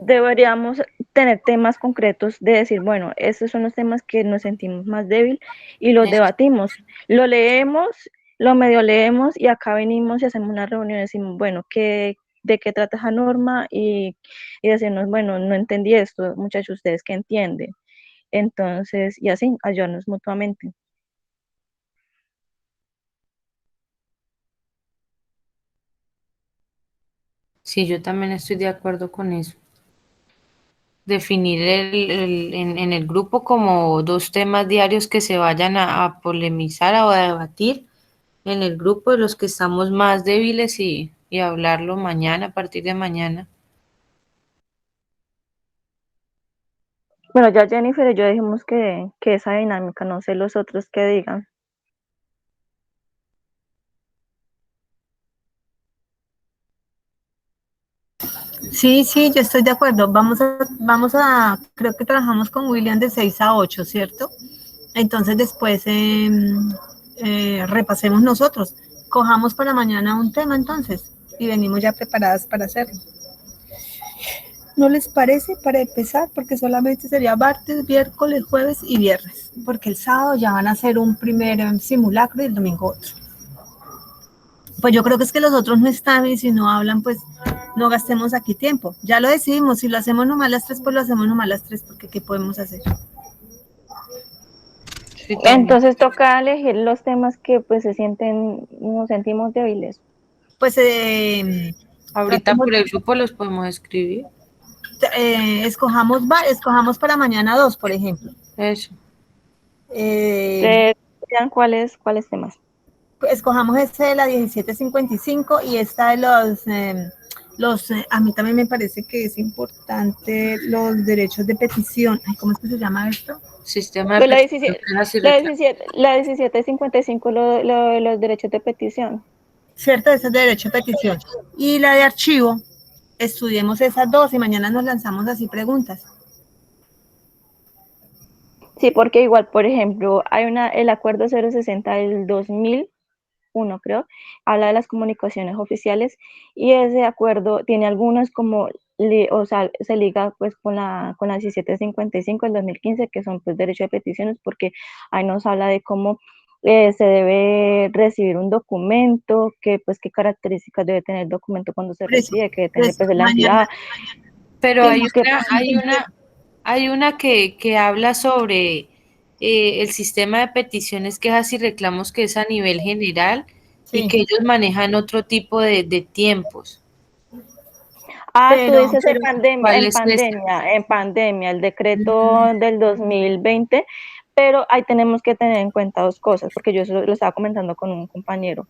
Deberíamos tener temas concretos de decir, bueno, estos son los temas que nos sentimos más débil y los debatimos. Lo leemos, lo medio leemos y acá venimos y hacemos una reunión y decimos, bueno, ¿de qué trata esa norma? Y decirnos, bueno, no entendí esto, muchachos, ¿ustedes qué entienden? Entonces, y así, ayudarnos mutuamente. Sí, yo también estoy de acuerdo con eso. Definir en el grupo como dos temas diarios que se vayan a polemizar o a debatir en el grupo de los que estamos más débiles y hablarlo mañana, a partir de mañana. Bueno, ya Jennifer y yo dijimos que esa dinámica, no sé los otros que digan. Sí, sí, yo estoy de acuerdo. Creo que trabajamos con William de 6 a 8, ¿cierto? Entonces después repasemos nosotros. Cojamos para mañana un tema entonces y venimos ya preparadas para hacerlo. ¿No les parece para empezar? Porque solamente sería martes, miércoles, jueves y viernes. Porque el sábado ya van a hacer un primer simulacro y el domingo otro. Pues yo creo que es que los otros no están y si no hablan, pues no gastemos aquí tiempo. Ya lo decidimos, si lo hacemos nomás las 3, pues lo hacemos nomás las 3, porque ¿qué podemos hacer? Sí, Entonces toca elegir los temas que pues nos sentimos débiles. Pues ahorita por el grupo los podemos escribir. Escojamos para mañana 2, por ejemplo. Eso. Vean cuáles temas. Escojamos este de la 1755 y esta de a mí también me parece que es importante los derechos de petición. Ay, ¿cómo es que se llama esto? Sistema de petición. La 1755, lo de los derechos de petición. Cierto, ese es de derecho de petición. Y la de archivo, estudiemos esas dos y mañana nos lanzamos así preguntas. Sí, porque igual, por ejemplo, hay el acuerdo 060 del 2001, creo, habla de las comunicaciones oficiales y ese acuerdo tiene algunas como, o sea, se liga pues con la 1755 del 2015, que son pues derechos de peticiones, porque ahí nos habla de cómo se debe recibir un documento, que pues qué características debe tener el documento cuando se recibe, que debe tener pues la entidad. Pero hay una que habla sobre el sistema de peticiones, quejas y reclamos que es a nivel general y que ellos manejan otro tipo de tiempos. Tú dices ¿cuál es en pandemia, el decreto del 2020, pero ahí tenemos que tener en cuenta dos cosas, porque yo eso lo estaba comentando con un compañero,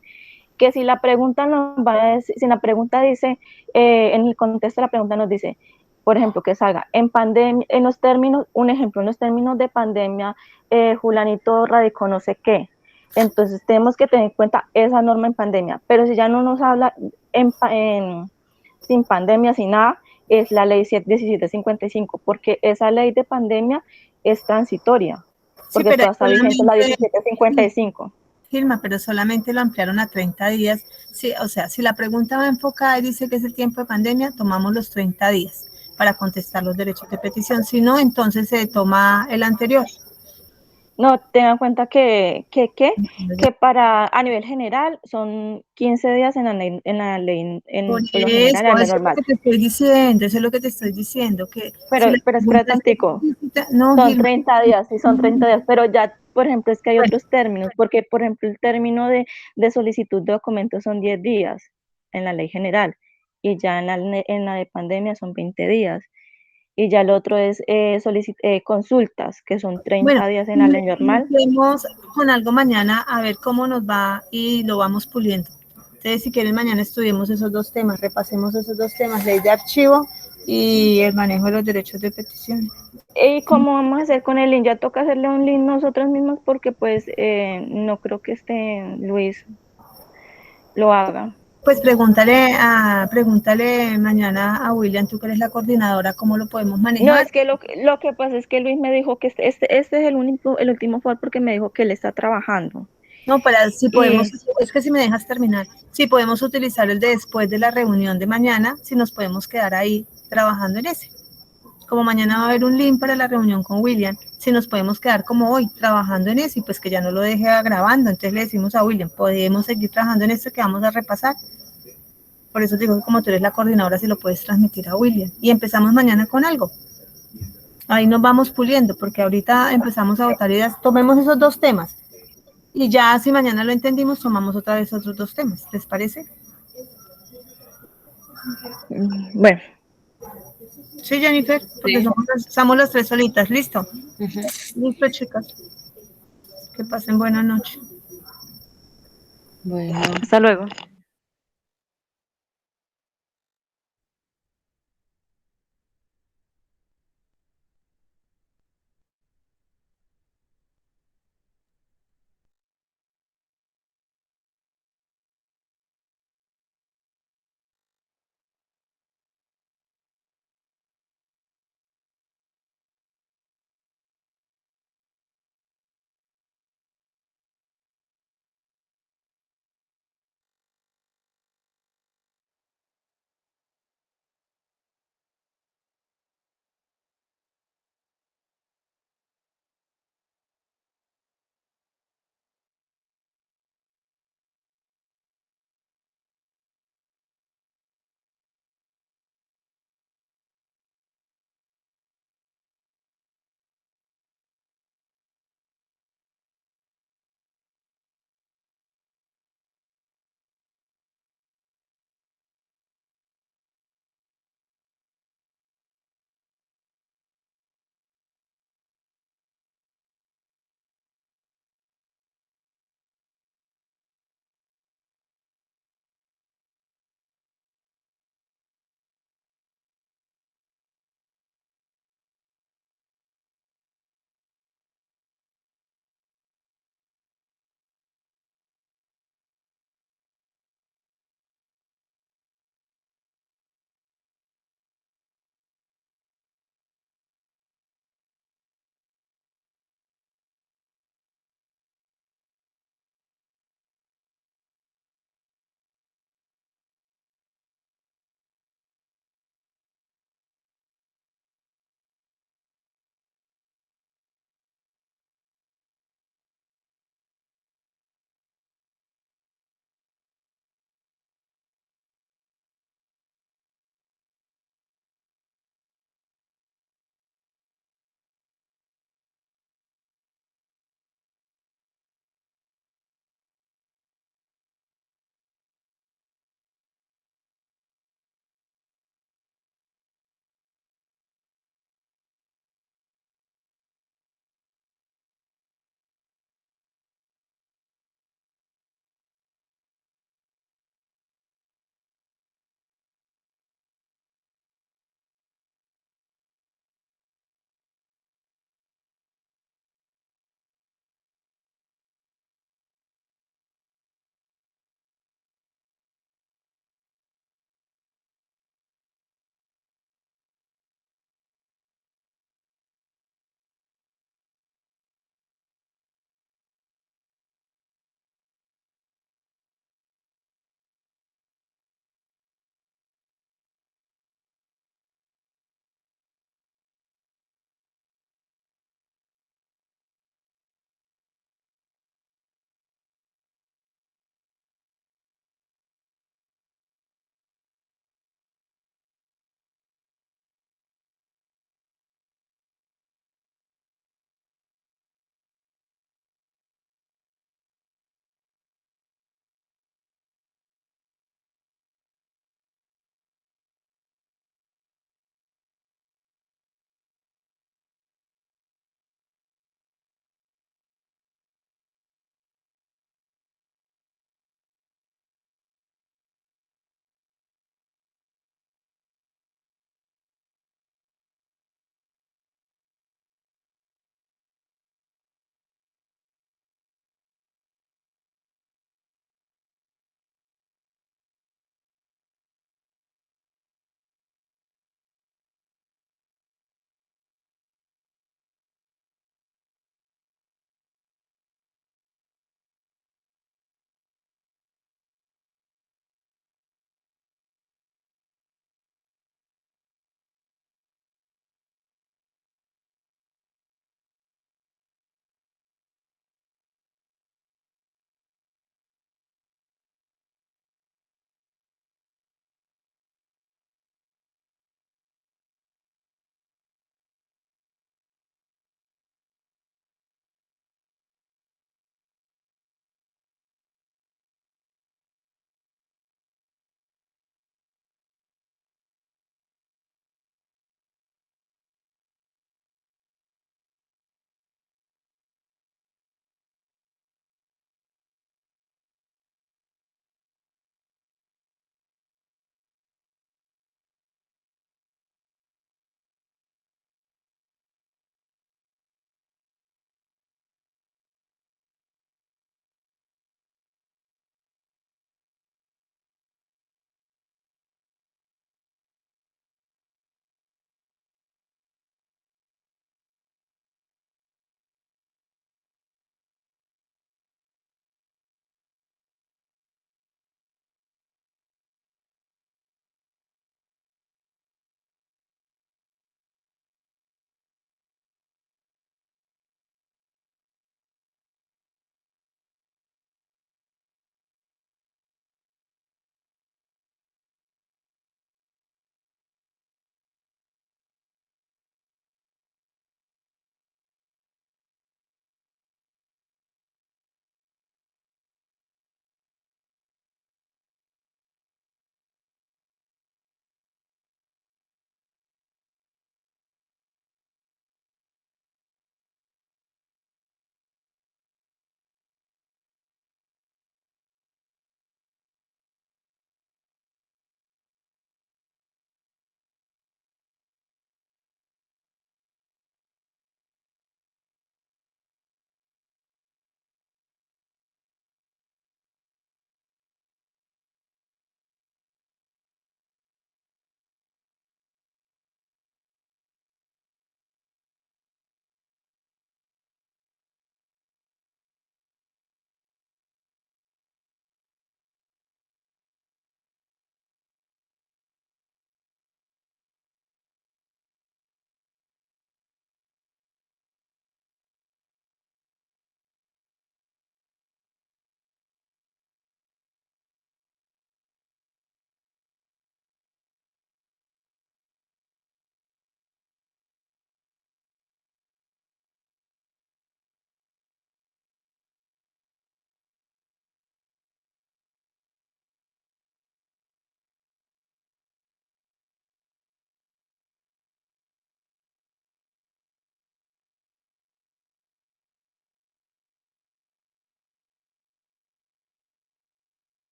que si la pregunta nos va a decir, si la pregunta dice, en el contexto de la pregunta nos dice, por ejemplo, que salga en pandemia, en los términos, un ejemplo, en los términos de pandemia, Julanito radicó no sé qué. Entonces tenemos que tener en cuenta esa norma en pandemia, pero si ya no nos habla sin pandemia, sin nada, es la ley 1755, porque esa ley de pandemia es transitoria, porque pero todavía está vigente la 1755. Gilma, pero solamente lo ampliaron a 30 días. Sí, o sea, si la pregunta va enfocada y dice que es el tiempo de pandemia, tomamos los 30 días para contestar los derechos de petición. Si no, entonces se toma el anterior. No, tenga en cuenta que para a nivel general son 15 días en la ley, Por lo eso, general, en la eso es lo normal. que te estoy diciendo, eso es lo que te estoy diciendo. Que Pero si espera tantico, no, son Gilma, 30 días, sí, son 30 días, pero ya, por ejemplo, es que hay otros términos, porque, por ejemplo, el término de solicitud de documentos son 10 días en la ley general, y ya en la de pandemia son 20 días. Y ya el otro es consultas, que son 30 días en la ley normal. Vemos con algo mañana a ver cómo nos va y lo vamos puliendo. Entonces, si quieren, mañana estudiemos esos dos temas, repasemos esos dos temas, ley de archivo y el manejo de los derechos de petición. ¿Y cómo vamos a hacer con el link? Ya toca hacerle un link nosotros mismos porque pues no creo que Luis lo haga. Pues pregúntale mañana a William, tú que eres la coordinadora, cómo lo podemos manejar. No, es que lo que pasa es que Luis me dijo que este es el último fue porque me dijo que él está trabajando. No, para si podemos, es que si me dejas terminar, si podemos utilizar el de después de la reunión de mañana, si nos podemos quedar ahí trabajando en ese. Como mañana va a haber un link para la reunión con William, si nos podemos quedar como hoy trabajando en eso y pues que ya no lo deje grabando, entonces le decimos a William, podemos seguir trabajando en esto que vamos a repasar. Por eso digo que como tú eres la coordinadora, si lo puedes transmitir a William. Y empezamos mañana con algo. Ahí nos vamos puliendo, porque ahorita empezamos a votar ideas. Tomemos esos dos temas. Y ya si mañana lo entendimos, tomamos otra vez otros dos temas. ¿Les parece? Bueno. Sí, Jennifer, porque somos las tres solitas. ¿Listo? Listo, chicas. Que pasen buena noche. Bueno. Hasta luego.